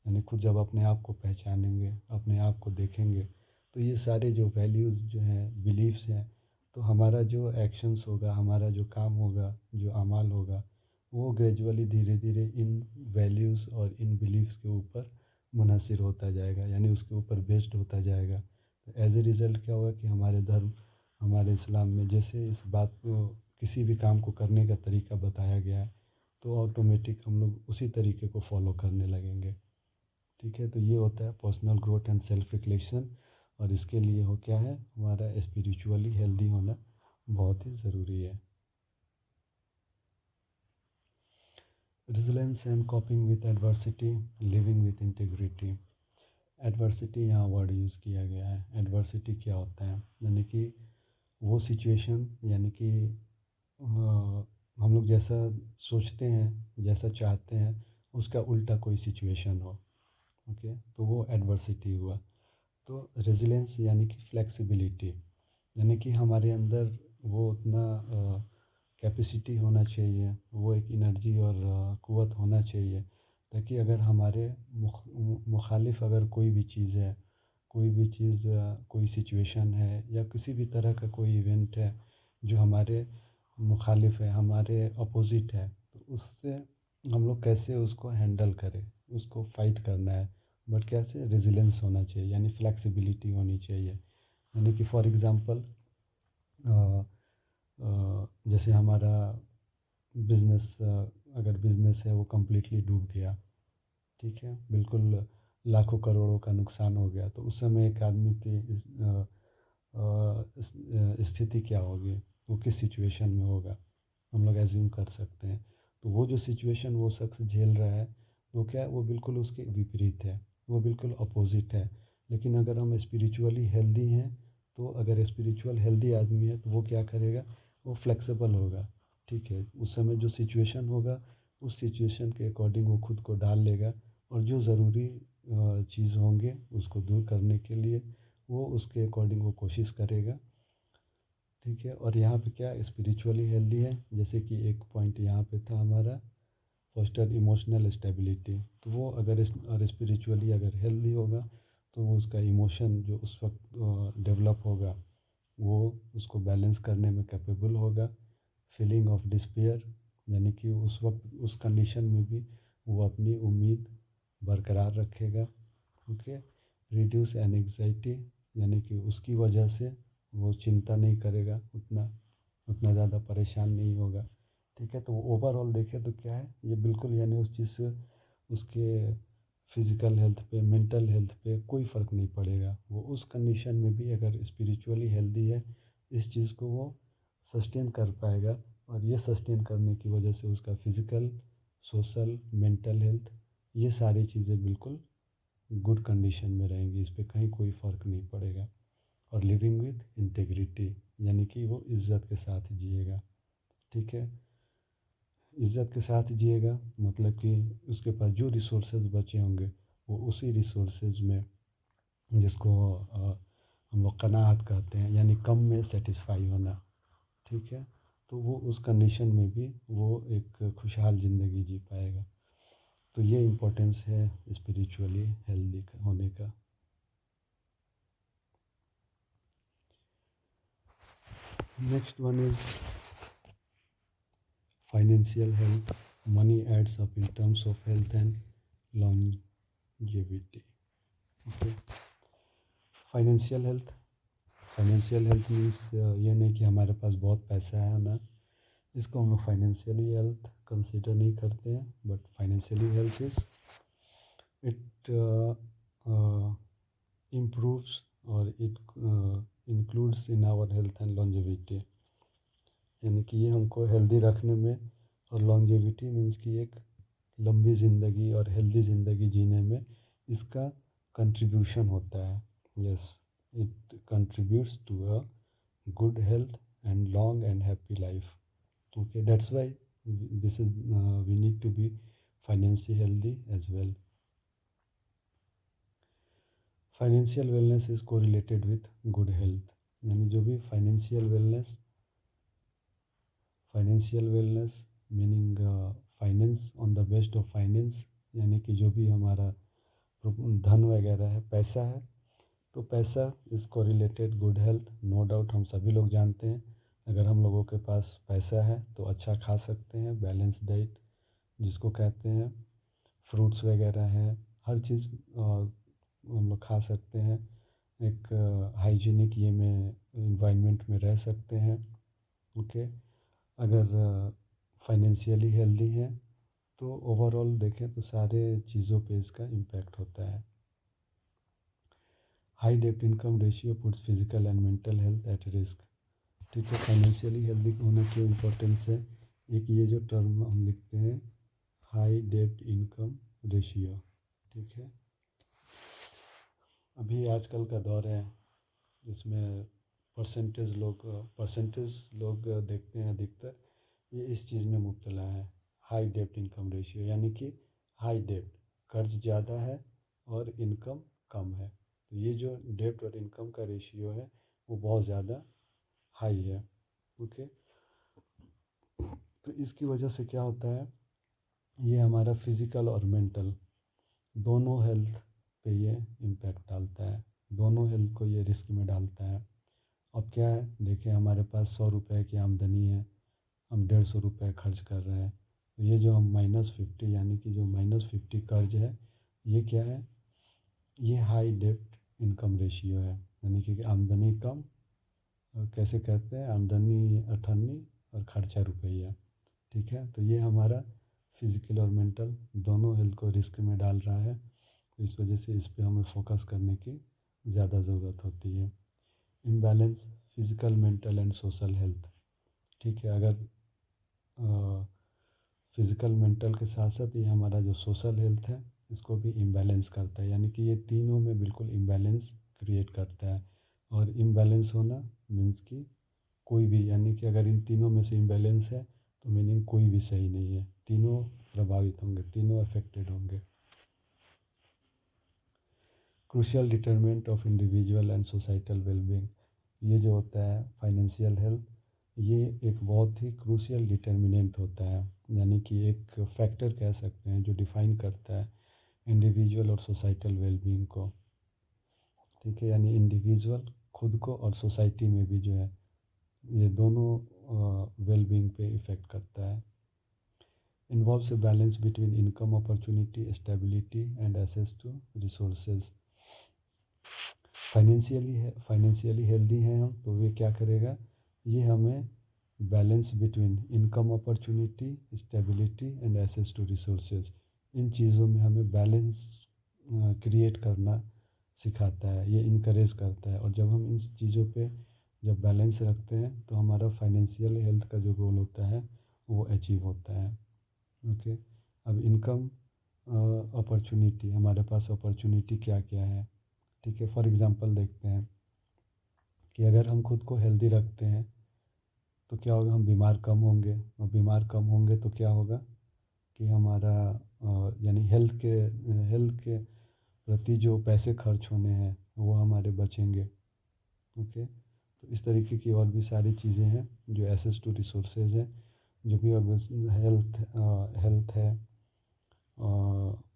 यानी खुद जब अपने आप को पहचानेंगे, अपने आप को देखेंगे, तो ये सारे जो वैल्यूज़ जो हैं, बिलीफ्स हैं, तो हमारा जो एक्शंस होगा, हमारा जो काम होगा, जो अमाल होगा, वो ग्रेजुअली धीरे धीरे इन वैल्यूज़ और इन बिलीफ्स के ऊपर मुनहसर होता जाएगा, यानी उसके ऊपर बेस्ड होता जाएगा। तो एज ए रिज़ल्ट क्या होगा कि हमारे धर्म, हमारे इस्लाम में जैसे इस बात को, किसी भी काम को करने का तरीका बताया गया है, तो ऑटोमेटिक हम लोग उसी तरीके को फॉलो करने लगेंगे। ठीक है। तो ये होता है personal growth and self reflection, और इसके लिए हो क्या है, हमारा स्पिरिचुअली हेल्दी होना बहुत ही ज़रूरी है। Resilience and कॉपिंग with adversity, living with integrity. Adversity यहाँ वर्ड यूज़ किया गया है। एडवर्सिटी क्या होता है, यानी कि वो सिचुएशन, यानी कि हम लोग जैसा सोचते हैं, जैसा चाहते हैं, उसका उल्टा कोई सिचुएशन हो। ओके, तो वो एडवर्सिटी हुआ। तो रेजिलेंस यानी कि फ्लेक्सिबिलिटी, यानी कि हमारे अंदर वो उतना कैपेसिटी होना चाहिए, वो एक एनर्जी और क़ुव्वत होना चाहिए, ताकि अगर हमारे मुखालिफ अगर कोई भी चीज़ है, कोई भी चीज़, कोई सिचुएशन है, या किसी भी तरह का कोई इवेंट है जो हमारे मुखालिफ है, हमारे अपोज़िट है, तो उससे हम लोग कैसे उसको हैंडल करें, उसको फ़ाइट करना है। बट कैसे, रेजिलेंस होना चाहिए, यानी फ्लेक्सिबिलिटी होनी चाहिए। यानी कि फॉर एग्ज़ाम्पल, जैसे हमारा बिज़नेस, अगर बिज़नेस है वो कम्प्लीटली डूब गया, ठीक है, बिल्कुल लाखों करोड़ों का नुकसान हो गया, तो उस समय एक आदमी की स्थिति क्या होगी, वो किस सिचुएशन में होगा, हम लोग एज्यूम कर सकते हैं। तो वो जो सिचुएशन वो शख्स झेल रहा है, वो क्या है, वो बिल्कुल उसके विपरीत है, वो बिल्कुल अपोजिट है। लेकिन अगर हम स्पिरिचुअली हेल्दी हैं, तो अगर स्पिरिचुअल हेल्दी आदमी है तो वो क्या करेगा, वो फ्लेक्सिबल होगा, ठीक है। उस समय जो सिचुएशन होगा, उस सिचुएशन के अकॉर्डिंग वो खुद को डाल लेगा, और जो ज़रूरी चीज़ होंगे उसको दूर करने के लिए वो उसके अकॉर्डिंग वो कोशिश करेगा, ठीक है। और यहाँ पे क्या स्पिरिचुअली हेल्दी है, जैसे कि एक पॉइंट यहाँ पे था हमारा, फोस्टर इमोशनल स्टेबिलिटी। तो वो अगर और स्पिरिचुअली अगर हेल्दी होगा, तो वो उसका इमोशन जो उस वक्त डेवलप होगा, वो उसको बैलेंस करने में कैपेबल होगा। फीलिंग ऑफ डिस्पेयर, यानी कि उस वक्त उस कंडीशन में भी वो अपनी उम्मीद बरकरार रखेगा। ओके, रिड्यूस एंग्जाइटी, यानी कि उसकी वजह से वो चिंता नहीं करेगा, उतना उतना ज़्यादा परेशान नहीं होगा, ठीक है। तो ओवरऑल देखें तो क्या है, ये बिल्कुल यानी उस चीज़ से उसके फिज़िकल हेल्थ पे, मेंटल हेल्थ पे कोई फ़र्क नहीं पड़ेगा। वो उस कंडीशन में भी अगर स्पिरिचुअली हेल्दी है, इस चीज़ को वो सस्टेन कर पाएगा, और ये सस्टेन करने की वजह से उसका फिज़िकल, सोशल, मेंटल हेल्थ, ये सारी चीज़ें बिल्कुल गुड कंडीशन में रहेंगी, इस पे कहीं कोई फ़र्क नहीं पड़ेगा। और लिविंग विथ इंटेग्रिटी, यानी कि वो इज़्ज़त के साथ जिएगा, ठीक है। इज़्ज़त के साथ जिएगा मतलब कि उसके पास जो रिसोर्सेज बचे होंगे, वो उसी रिसोर्सेज में, जिसको हम लोग कनाअत कहते हैं, यानी कम में सेटिस्फाई होना, ठीक है। तो वो उस कंडीशन में भी वो एक खुशहाल ज़िंदगी जी पाएगा। तो ये इम्पोर्टेंस है स्पिरिचुअली हेल्दी होने का। Next one is financial health. Money adds up in terms of health and longevity. Okay, financial health, financial health means ये नहीं कि हमारे पास बहुत पैसा है ना, इसको हम लोग फाइनेंशियली हेल्थ कंसिडर नहीं करते हैं। But financially health is it improves और it includes in our health and longevity, यानी कि ये हमको हेल्दी रखने में, और लॉन्जेविटी मीन्स कि एक लंबी ज़िंदगी और हेल्दी ज़िंदगी जीने में इसका कंट्रीब्यूशन होता है। Yes, it contributes to a good health and long and happy life. Okay, that's why this is we need to be financially healthy as well. Financial wellness is correlated with good health, यानी जो भी financial wellness meaning finance on the best of finance, यानी कि जो भी हमारा धन वगैरह है, पैसा है, तो पैसा is correlated good health. No doubt हम सभी लोग जानते हैं, अगर हम लोगों के पास पैसा है तो अच्छा खा सकते हैं, बैलेंस डाइट जिसको कहते हैं, फ्रूट्स वगैरह हैं, हर चीज़ हम लोग खा सकते हैं, एक हाइजीनिक ये में इन्वायरमेंट में रह सकते हैं। ओके, अगर फाइनेंशियली हेल्दी हैं तो ओवरऑल देखें तो सारे चीज़ों पे इसका इम्पैक्ट होता है। हाई डेब्ट income ratio puts physical and mental health at risk. ठीक है, फाइनेंशियली हेल्दी होने की इम्पोर्टेंस है। एक ये जो टर्म हम लिखते हैं हाई डेब्ट इनकम रेशियो, ठीक है। अभी आजकल का दौर है जिसमें परसेंटेज लोग देखते हैं अधिकतर, ये इस चीज़ में मुब्तला है, हाई डेब्ट इनकम रेशियो, यानी कि हाई डेब्ट, कर्ज ज़्यादा है और इनकम कम है। तो ये जो डेब्ट और इनकम का रेशियो है वो बहुत ज़्यादा हाई है। ओके, तो इसकी वजह से क्या होता है, ये हमारा फिज़िकल और मेंटल दोनों हेल्थ पे ये इम्पैक्ट डालता है, दोनों हेल्थ को ये रिस्क में डालता है। अब क्या है, देखिए हमारे पास 100 रुपए की आमदनी है, हम 150 रुपये खर्च कर रहे हैं, तो ये जो हम -50 यानी कि जो -50 कर्ज है, ये क्या है, ये हाई डेब्ट इनकम रेशियो है, यानी कि आमदनी कम और कैसे कहते हैं, आमदनी अठन्नी और खर्चा रुपया। ठीक है, तो ये हमारा फिज़िकल और मेंटल दोनों हेल्थ को रिस्क में डाल रहा है। तो इस वजह से इस पे हमें फोकस करने की ज़्यादा ज़रूरत होती है। Imbalance physical mental and social health. ठीक है, अगर फिज़िकल मेंटल के साथ साथ ये हमारा जो सोशल हेल्थ है इसको भी इम्बैलेंस करता है, यानी कि ये तीनों में बिल्कुल इम्बैलेंस क्रिएट करता है। और इम्बैलेंस होना मीन्स कि कोई भी, यानी कि अगर इन तीनों में से इम्बैलेंस है तो मीनिंग कोई भी सही नहीं है, तीनों प्रभावित होंगे, तीनों अफेक्टेड होंगे। Crucial determinant of individual and societal wellbeing, ये जो होता है फाइनेंशियल हेल्थ, ये एक बहुत ही क्रूशियल डिटरमिनेंट होता है, यानी कि एक फैक्टर कह सकते हैं जो डिफाइन करता है इंडिविजुअल और सोसाइटल वेलबींग को। ठीक है, यानी इंडिविजुअल खुद को और सोसाइटी में भी जो है ये दोनों वेलबींग पे इफ़ेक्ट करता है। Involves a balance between income opportunity stability and access to resources. Financially healthy हैं हम तो ये क्या करेगा, ये हमें balance between income opportunity stability and access to resources, इन चीज़ों में हमें बैलेंस क्रिएट करना सिखाता है, ये इनकरेज करता है। और जब हम इन चीज़ों पे जब बैलेंस रखते हैं तो हमारा फाइनेंशियल हेल्थ का जो गोल होता है वो अचीव होता है। ओके, अब इनकम अपॉर्चुनिटी, हमारे पास अपॉर्चुनिटी क्या क्या है। ठीक है, फॉर एग्ज़ाम्पल देखते हैं कि अगर हम खुद को हेल्दी रखते हैं तो क्या होगा, हम बीमार कम होंगे, और बीमार कम होंगे तो क्या होगा कि हमारा यानी हेल्थ के प्रति जो पैसे खर्च होने हैं वो हमारे बचेंगे। ओके, तो इस तरीके की और भी सारी चीज़ें हैं जो एसेस टू रिसोर्सेज है, जो भी अब हेल्थ है,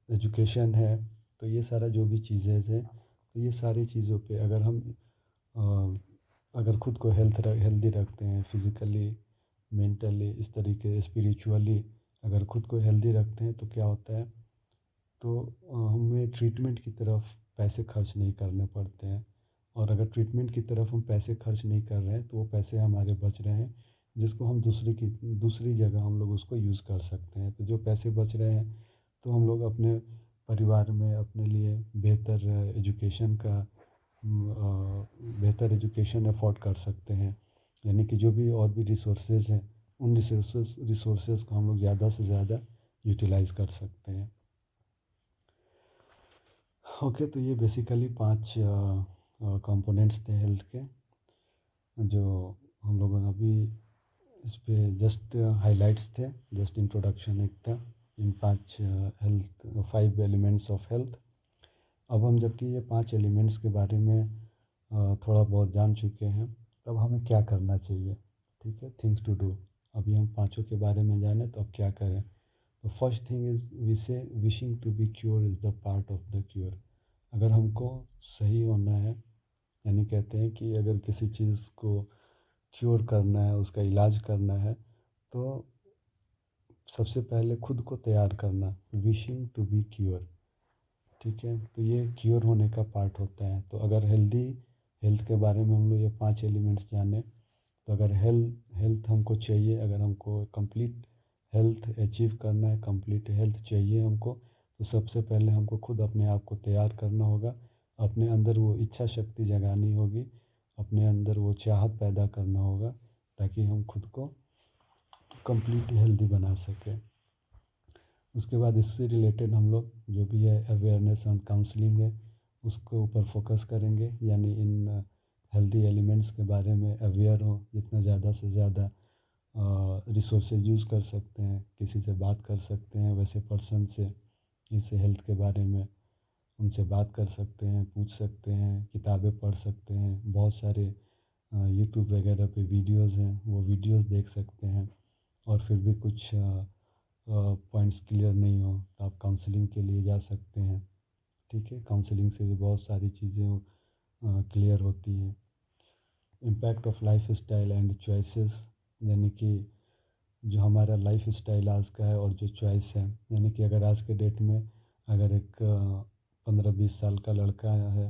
एजुकेशन है, तो ये सारा जो भी चीज़ें हैं, तो ये सारी चीज़ों पे अगर हम अगर खुद को हेल्दी रखते हैं फिज़िकली मेंटली, इस तरीके स्पिरिचुअली अगर खुद को हेल्दी रखते हैं तो क्या होता है, तो हमें ट्रीटमेंट की तरफ पैसे खर्च नहीं करने पड़ते हैं। और अगर ट्रीटमेंट की तरफ हम पैसे खर्च नहीं कर रहे हैं तो वो पैसे हमारे बच रहे हैं, जिसको हम दूसरी जगह हम लोग उसको यूज़ कर सकते हैं। तो जो पैसे बच रहे हैं तो हम लोग अपने परिवार में अपने लिए बेहतर एजुकेशन अफोर्ड कर सकते हैं, यानी कि जो भी और भी रिसोर्सेज हैं उन रिसोर्सेज को हम लोग ज़्यादा से ज़्यादा यूटिलाइज़ कर सकते हैं। ओके, तो ये बेसिकली 5 कंपोनेंट्स थे हेल्थ के, जो हम लोगों ने अभी इस पे जस्ट हाइलाइट्स थे, जस्ट इंट्रोडक्शन एक था इन 5 एलिमेंट्स ऑफ हेल्थ। अब हम जबकि ये 5 एलिमेंट्स के बारे में थोड़ा बहुत जान चुके हैं, तब हमें क्या करना चाहिए। ठीक है, थिंग्स टू डू, अभी हम पांचों के बारे में जाने तो अब क्या करें। तो first thing is we say wishing to be cure is the part of the cure. अगर हमको सही होना है, यानी कहते हैं कि अगर किसी चीज़ को क्योर करना है, उसका इलाज करना है, तो सबसे पहले खुद को तैयार करना, विशिंग टू बी क्योर। ठीक है, तो ये क्योर होने का पार्ट होता है। तो अगर हेल्थ के बारे में हम लोग ये 5 एलिमेंट्स जाने, तो अगर हेल्थ हमको चाहिए, अगर हमको कंप्लीट हेल्थ अचीव करना है, कंप्लीट हेल्थ चाहिए हमको, तो सबसे पहले हमको खुद अपने आप को तैयार करना होगा। अपने अंदर वो इच्छा शक्ति जगानी होगी, अपने अंदर वो चाहत पैदा करना होगा, ताकि हम खुद को कंप्लीट हेल्दी बना सकें। उसके बाद इससे रिलेटेड हम लोग जो भी है अवेयरनेस एंड काउंसलिंग है उसके ऊपर फोकस करेंगे, यानी इन हेल्दी एलिमेंट्स के बारे में अवेयर हो, जितना ज़्यादा से ज़्यादा रिसोर्सेज यूज़ कर सकते हैं, किसी से बात कर सकते हैं, वैसे पर्सन से इस हेल्थ के बारे में उनसे बात कर सकते हैं, पूछ सकते हैं, किताबें पढ़ सकते हैं, बहुत सारे यूट्यूब वगैरह पे वीडियोस हैं, वो वीडियोस देख सकते हैं। और फिर भी कुछ पॉइंट्स क्लियर नहीं हो तो आप काउंसलिंग के लिए जा सकते हैं। ठीक है, काउंसलिंग से भी बहुत सारी चीज़ें क्लियर होती हैं। Impact of life style and choices, यानी कि जो हमारा लाइफ स्टाइल आज का है और जो चॉइस है, यानी कि अगर आज के डेट में अगर एक 15-20 साल का लड़का है,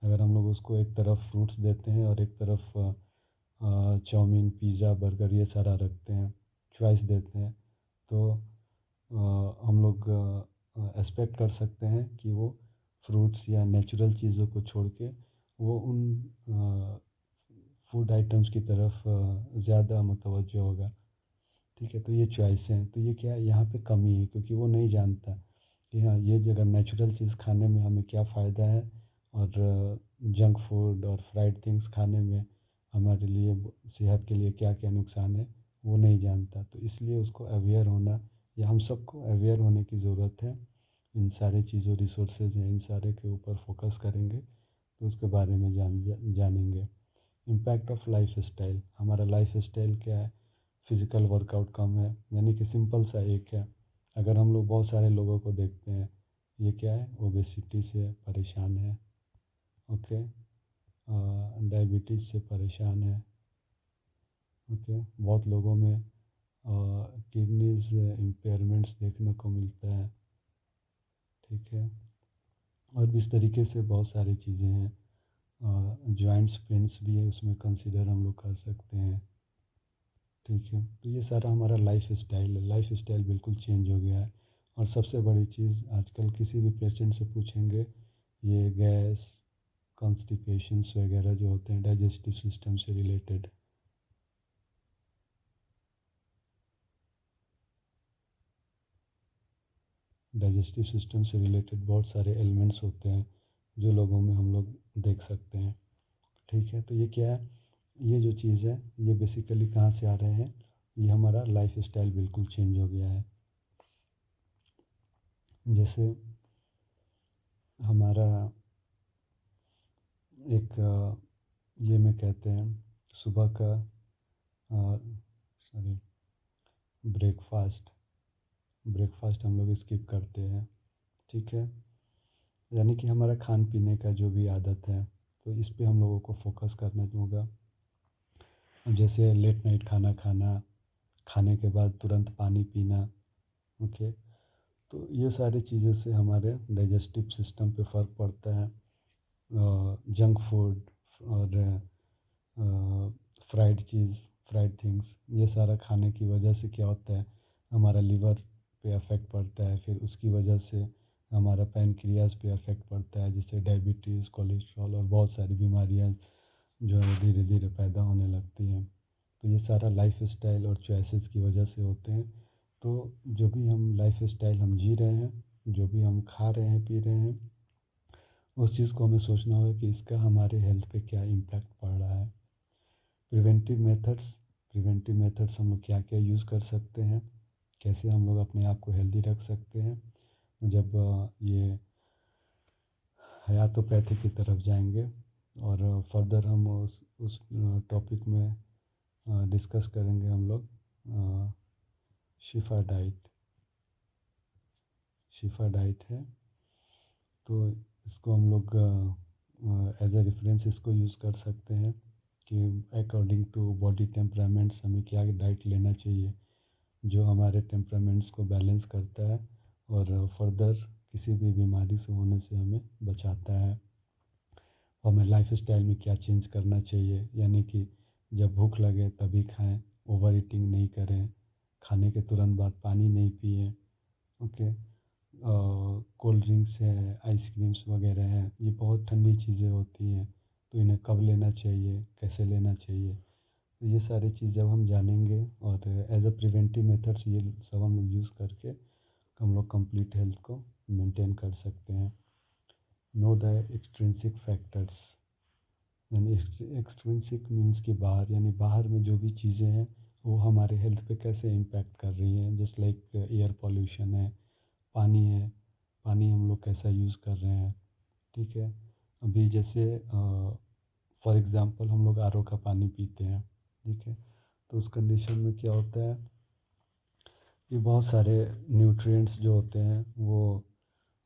अगर हम लोग उसको एक तरफ फ्रूट्स देते हैं और एक तरफ चाउमीन, पिज़्ज़ा, बर्गर ये सारा रखते हैं, चॉइस देते हैं, तो हम लोग एक्सपेक्ट कर सकते हैं कि वो फ्रूट्स या नेचुरल चीज़ों को छोड़ के वो उन फूड आइटम्स की तरफ ज़्यादा मुतवज्जो होगा। ठीक है, तो ये चॉइस हैं, तो ये क्या है, यहाँ पे कमी है, क्योंकि वो नहीं जानता कि हाँ ये अगर नेचुरल चीज़ खाने में हमें क्या फ़ायदा है और जंक फूड और फ्राइड थिंग्स खाने में हमारे लिए सेहत के लिए क्या क्या नुकसान है, वो नहीं जानता। तो इसलिए उसको अवेयर होना, या हम सबको अवेयर होने की ज़रूरत है। इन सारी चीज़ों, रिसोर्सेज हैं, इन सारे के ऊपर फोकस करेंगे तो उसके बारे में जानेंगे। इम्पैक्ट ऑफ लाइफ स्टाइल, हमारा लाइफ स्टाइल क्या है, फिज़िकल वर्कआउट कम है, यानी कि सिंपल सा एक है। अगर हम लोग बहुत सारे लोगों को देखते हैं, ये क्या है, ओबेसिटी से परेशान है, ओके, डायबिटीज़ से परेशान है, ओके, बहुत लोगों में किडनीज इम्पेयरमेंट्स देखने को मिलता है। ठीक है, और भी इस तरीके से बहुत सारी चीज़ें हैं। जॉइंट्स पेन्स भी है, उसमें कंसिडर हम लोग कर सकते हैं। ठीक है, तो ये सारा हमारा लाइफ स्टाइल है, लाइफ स्टाइल बिल्कुल चेंज हो गया है। और सबसे बड़ी चीज़, आजकल किसी भी पेशेंट से पूछेंगे, ये गैस, कॉन्स्टिपेशंस वगैरह जो होते हैं डाइजेस्टिव सिस्टम से रिलेटेड, डाइजेस्टिव सिस्टम से रिलेटेड बहुत सारे एलिमेंट्स होते हैं जो लोगों में हम लोग देख सकते हैं। ठीक है, तो ये क्या है, ये जो चीज़ है ये बेसिकली कहाँ से आ रहे हैं, ये हमारा लाइफ स्टाइल बिल्कुल चेंज हो गया है। जैसे हमारा एक ये में कहते हैं सुबह का सॉरी ब्रेकफास्ट, ब्रेकफास्ट हम लोग स्किप करते हैं। ठीक है, यानी कि हमारा खान पीने का जो भी आदत है, तो इस पे हम लोगों को फोकस करना होगा। जैसे लेट नाइट खाना खाना, खाने के बाद तुरंत पानी पीना, ओके, तो ये सारी चीज़ें से हमारे डाइजेस्टिव सिस्टम पे फ़र्क पड़ता है। जंक फूड और फ्राइड चीज़, फ्राइड थिंग्स, ये सारा खाने की वजह से क्या होता है, हमारा लीवर पे अफेक्ट पड़ता है, फिर उसकी वजह से हमारा पैनक्रियाज पे अफेक्ट पड़ता है, जिससे डायबिटीज़, कोलेस्ट्रॉल और बहुत सारी बीमारियां जो है धीरे धीरे पैदा होने लगती हैं। तो ये सारा लाइफ स्टाइल और चॉइसेस की वजह से होते हैं। तो जो भी हम लाइफ स्टाइल हम जी रहे हैं, जो भी हम खा रहे हैं, पी रहे हैं, उस चीज़ को हमें सोचना होगा कि इसका हमारे हेल्थ पे क्या इम्पैक्ट पड़ रहा है। प्रिवेंटिव मेथड्स, प्रिवेंटिव मेथड्स हम लोग क्या क्या यूज़ कर सकते हैं, कैसे हम लोग अपने आप को हेल्दी रख सकते हैं। जब ये हयातोपैथी की तरफ जाएंगे और फर्दर हम उस टॉपिक में डिस्कस करेंगे हम लोग शिफा डाइट, शिफा डाइट है, तो इसको हम लोग एज ए रेफरेंस इसको यूज़ कर सकते हैं कि अकॉर्डिंग टू बॉडी टेम्परामेंट्स हमें क्या डाइट लेना चाहिए जो हमारे टेम्परामेंट्स को बैलेंस करता है और फर्दर किसी भी बीमारी से होने से हमें बचाता है। हमें लाइफ स्टाइल में क्या चेंज करना चाहिए, यानी कि जब भूख लगे तभी खाएं, ओवर ईटिंग नहीं करें, खाने के तुरंत बाद पानी नहीं पिए। ओके। कोल्ड ड्रिंक्स है, आइसक्रीम्स वगैरह हैं, ये बहुत ठंडी चीज़ें होती हैं, तो इन्हें कब लेना चाहिए, कैसे लेना चाहिए, तो ये सारी चीज़ जब हम जानेंगे और एज अ प्रिवेंटिव मेथड्स ये सब हम लोग यूज़ करके हम लोग कंप्लीट हेल्थ को मेंटेन कर सकते हैं। नो द एक्सट्रिंसिक फैक्टर्स, यानी एक्सट्रिंसिक मीन्स कि बाहर, यानी बाहर में जो भी चीज़ें हैं वो हमारे हेल्थ पे कैसे इम्पैक्ट कर रही हैं। जस्ट लाइक एयर पॉल्यूशन है, पानी है, पानी हम लोग कैसा यूज़ कर रहे हैं। ठीक है। अभी जैसे फॉर एग्ज़ाम्पल हम लोग आरओ का पानी पीते हैं। ठीक है। तो उस कंडीशन में क्या होता है कि बहुत सारे न्यूट्रिएंट्स जो होते हैं वो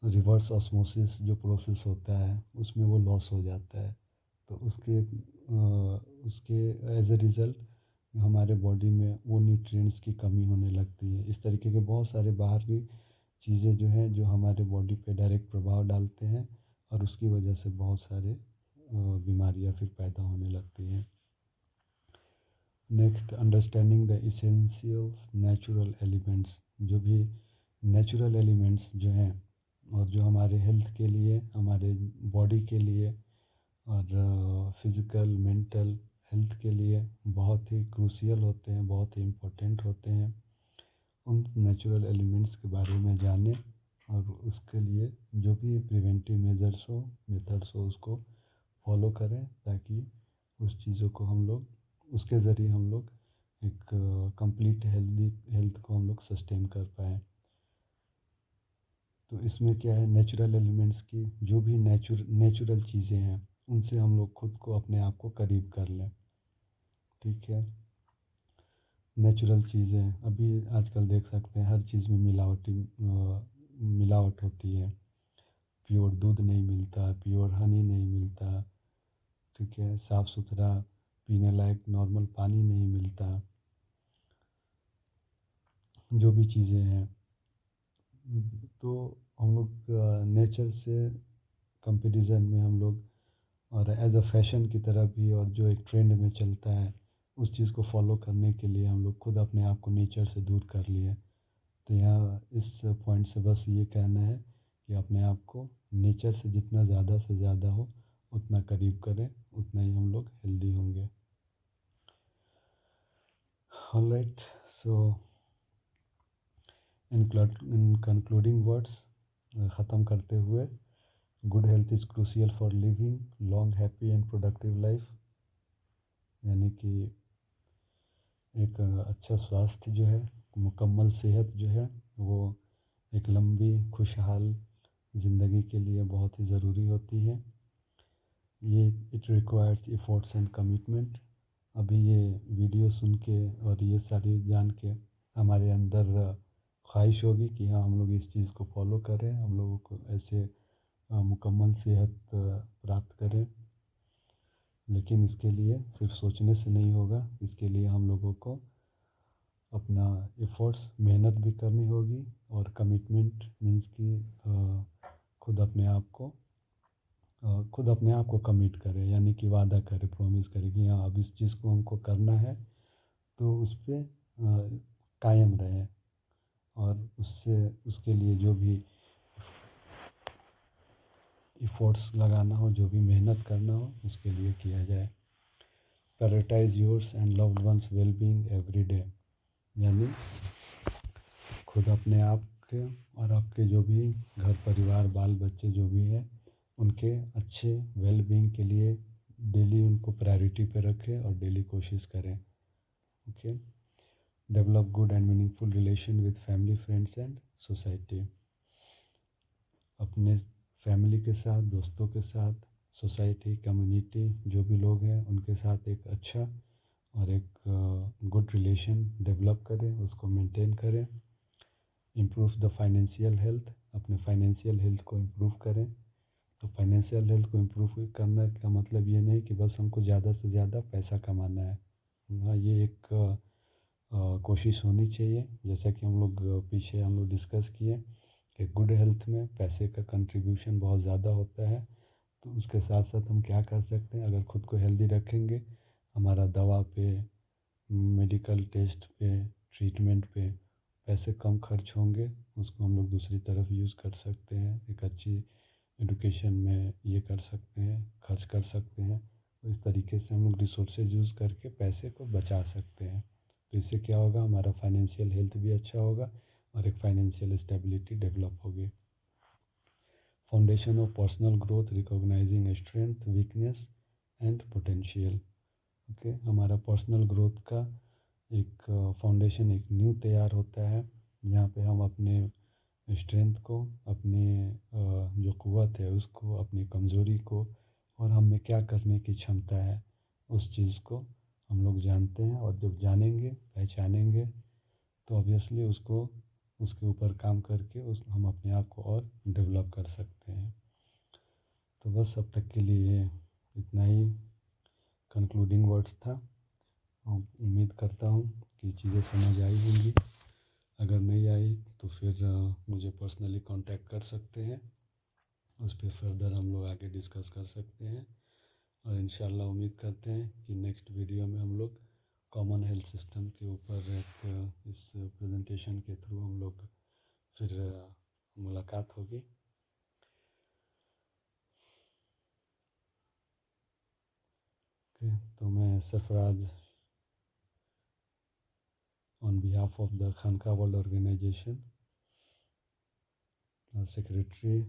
रिवर्स ऑस्मोसिस जो प्रोसेस होता है उसमें वो लॉस हो जाता है। तो उसके एज अ रिज़ल्ट हमारे बॉडी में वो न्यूट्रिएंट्स की कमी होने लगती है। इस तरीके के बहुत सारे बाहरी चीज़ें जो हैं जो हमारे बॉडी पे डायरेक्ट प्रभाव डालते हैं और उसकी वजह से बहुत सारे बीमारियां फिर पैदा होने लगती हैं। Next, understanding the essentials natural elements, जो भी नेचुरल एलिमेंट्स जो हैं और जो हमारे हेल्थ के लिए, हमारे बॉडी के लिए और फिज़िकल मेंटल हेल्थ के लिए बहुत ही क्रूशियल होते हैं, बहुत ही इम्पोर्टेंट होते हैं, उन नेचुरल एलिमेंट्स के बारे में जानें और उसके लिए जो भी प्रिवेंटिव मेजर्स हो, मेथड्स हो, उसको फॉलो करें ताकि उस चीज़ों को हम लोग, उसके ज़रिए हम लोग एक कंप्लीट हेल्दी हेल्थ को हम लोग सस्टेन कर पाएँ। तो इसमें क्या है, नेचुरल एलिमेंट्स की जो भी नेचुरल चीज़ें हैं उनसे हम लोग खुद को, अपने आप को करीब कर लें। ठीक है। नेचुरल चीज़ें अभी आजकल देख सकते हैं हर चीज़ में मिलावट होती है। प्योर दूध नहीं मिलता, प्योर हनी नहीं मिलता। ठीक है। साफ़ सुथरा पीने लायक नॉर्मल पानी नहीं मिलता। जो भी चीज़ें हैं, तो हम लोग नेचर से कंपैरिजन में हम लोग, और एज अ फैशन की तरह भी, और जो एक ट्रेंड में चलता है उस चीज़ को फॉलो करने के लिए हम लोग खुद अपने आप को नेचर से दूर कर लिए। तो यहाँ इस पॉइंट से बस ये कहना है कि अपने आप को नेचर से जितना ज़्यादा से ज़्यादा हो उतना करीब करें, उतना ही हम लोग हेल्दी होंगे। ऑलराइट, सो इन कंक्लूडिंग वर्ड्स, ख़त्म करते हुए, good health is crucial for living long happy and productive life, यानी कि एक अच्छा स्वास्थ्य जो है, मुकम्मल सेहत जो है वो एक लंबी खुशहाल ज़िंदगी के लिए बहुत ही ज़रूरी होती है। ये it requires efforts and commitment. अभी ये वीडियो सुन के और ये सारी जान के हमारे अंदर ख्वाहिश होगी कि हाँ, हम लोग इस चीज़ को फॉलो करें, हम लोगों को ऐसे मुकम्मल सेहत प्राप्त करें। लेकिन इसके लिए सिर्फ सोचने से नहीं होगा, इसके लिए हम लोगों को अपना एफर्ट्स, मेहनत भी करनी होगी, और कमिटमेंट मीन्स कि खुद अपने आप को कमिट करें, यानी कि वादा करें, प्रॉमिस करें कि हाँ, अब इस चीज़ को हमको करना है, तो उस पे कायम रहें, और उसके लिए जो भी एफर्ट्स लगाना हो, जो भी मेहनत करना हो, उसके लिए किया जाए। Prioritize yours and loved ones well being every day, यानी खुद अपने आप के और आपके जो भी घर परिवार बाल बच्चे जो भी हैं उनके अच्छे वेल बीइंग के लिए डेली उनको प्रायोरिटी पे रखें और डेली कोशिश करें। Okay. Develop good and meaningful relation with family, friends and society, अपने फैमिली के साथ, दोस्तों के साथ, सोसाइटी, कम्युनिटी, जो भी लोग हैं उनके साथ एक अच्छा और एक गुड रिलेशन डेवलप करें, उसको मेंटेन करें। इम्प्रूव द फाइनेंशियल हेल्थ, अपने फाइनेंशियल हेल्थ को इम्प्रूव करें। तो फाइनेंशियल हेल्थ को इम्प्रूव करने का मतलब ये नहीं कि बस हमको ज़्यादा से ज़्यादा पैसा कमाना है। हाँ, ये एक कोशिश होनी चाहिए, जैसा कि हम लोग पीछे हम लोग डिस्कस किए कि गुड हेल्थ में पैसे का कंट्रीब्यूशन बहुत ज़्यादा होता है। तो उसके साथ साथ हम क्या कर सकते हैं, अगर ख़ुद को हेल्दी रखेंगे, हमारा दवा पे, मेडिकल टेस्ट पे, ट्रीटमेंट पे पैसे कम खर्च होंगे, उसको हम लोग दूसरी तरफ यूज़ कर सकते हैं, एक अच्छी एडुकेशन में ये कर सकते हैं, खर्च कर सकते हैं। तो इस तरीके से हम लोग रिसोर्सेज यूज़ करके पैसे को बचा सकते हैं। तो इससे क्या होगा, हमारा फाइनेंशियल हेल्थ भी अच्छा होगा और एक फाइनेंशियल स्टेबिलिटी डेवलप होगी। Foundation of personal growth, recognising strength, weakness and potential. Okay, हमारा पर्सनल ग्रोथ का एक फाउंडेशन, एक नींव तैयार होता है, जहाँ पे हम अपने स्ट्रेंथ को, अपने जो क़ुव्वत है उसको, अपनी कमज़ोरी को और हम में क्या करने की क्षमता है उस चीज़ को हम लोग जानते हैं। और जब जानेंगे, पहचानेंगे, तो ऑब्वियसली उसको, उसके ऊपर काम करके हम अपने आप को और डेवलप कर सकते हैं। तो बस अब तक के लिए इतना ही कंक्लूडिंग वर्ड्स था। उम्मीद करता हूँ कि चीज़ें समझ आई होंगी। अगर नहीं आई तो फिर मुझे पर्सनली कांटेक्ट कर सकते हैं, उस पर फर्दर हम लोग आगे डिस्कस कर सकते हैं। और इंशाल्लाह उम्मीद करते हैं कि नेक्स्ट वीडियो में हम लोग कॉमन हेल्थ सिस्टम के ऊपर एक इस प्रेजेंटेशन के थ्रू हम लोग फिर मुलाकात होगी। ओके, तो मैं Sarfaraz on behalf of the Khanqah world organization और secretary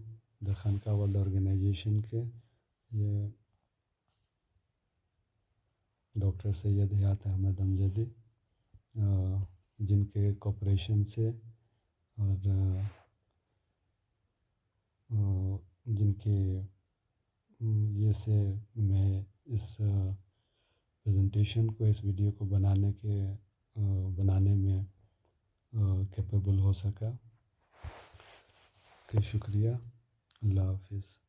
the Khanqah world organization के ये डॉक्टर सैयद हयात अहमद अमजदी, जिनके कॉपरेशन से और जिनके ये से मैं इस प्रेजेंटेशन को, इस वीडियो को बनाने में कैपेबल हो सका। शुक्रिया। अल्लाह हाफिज़।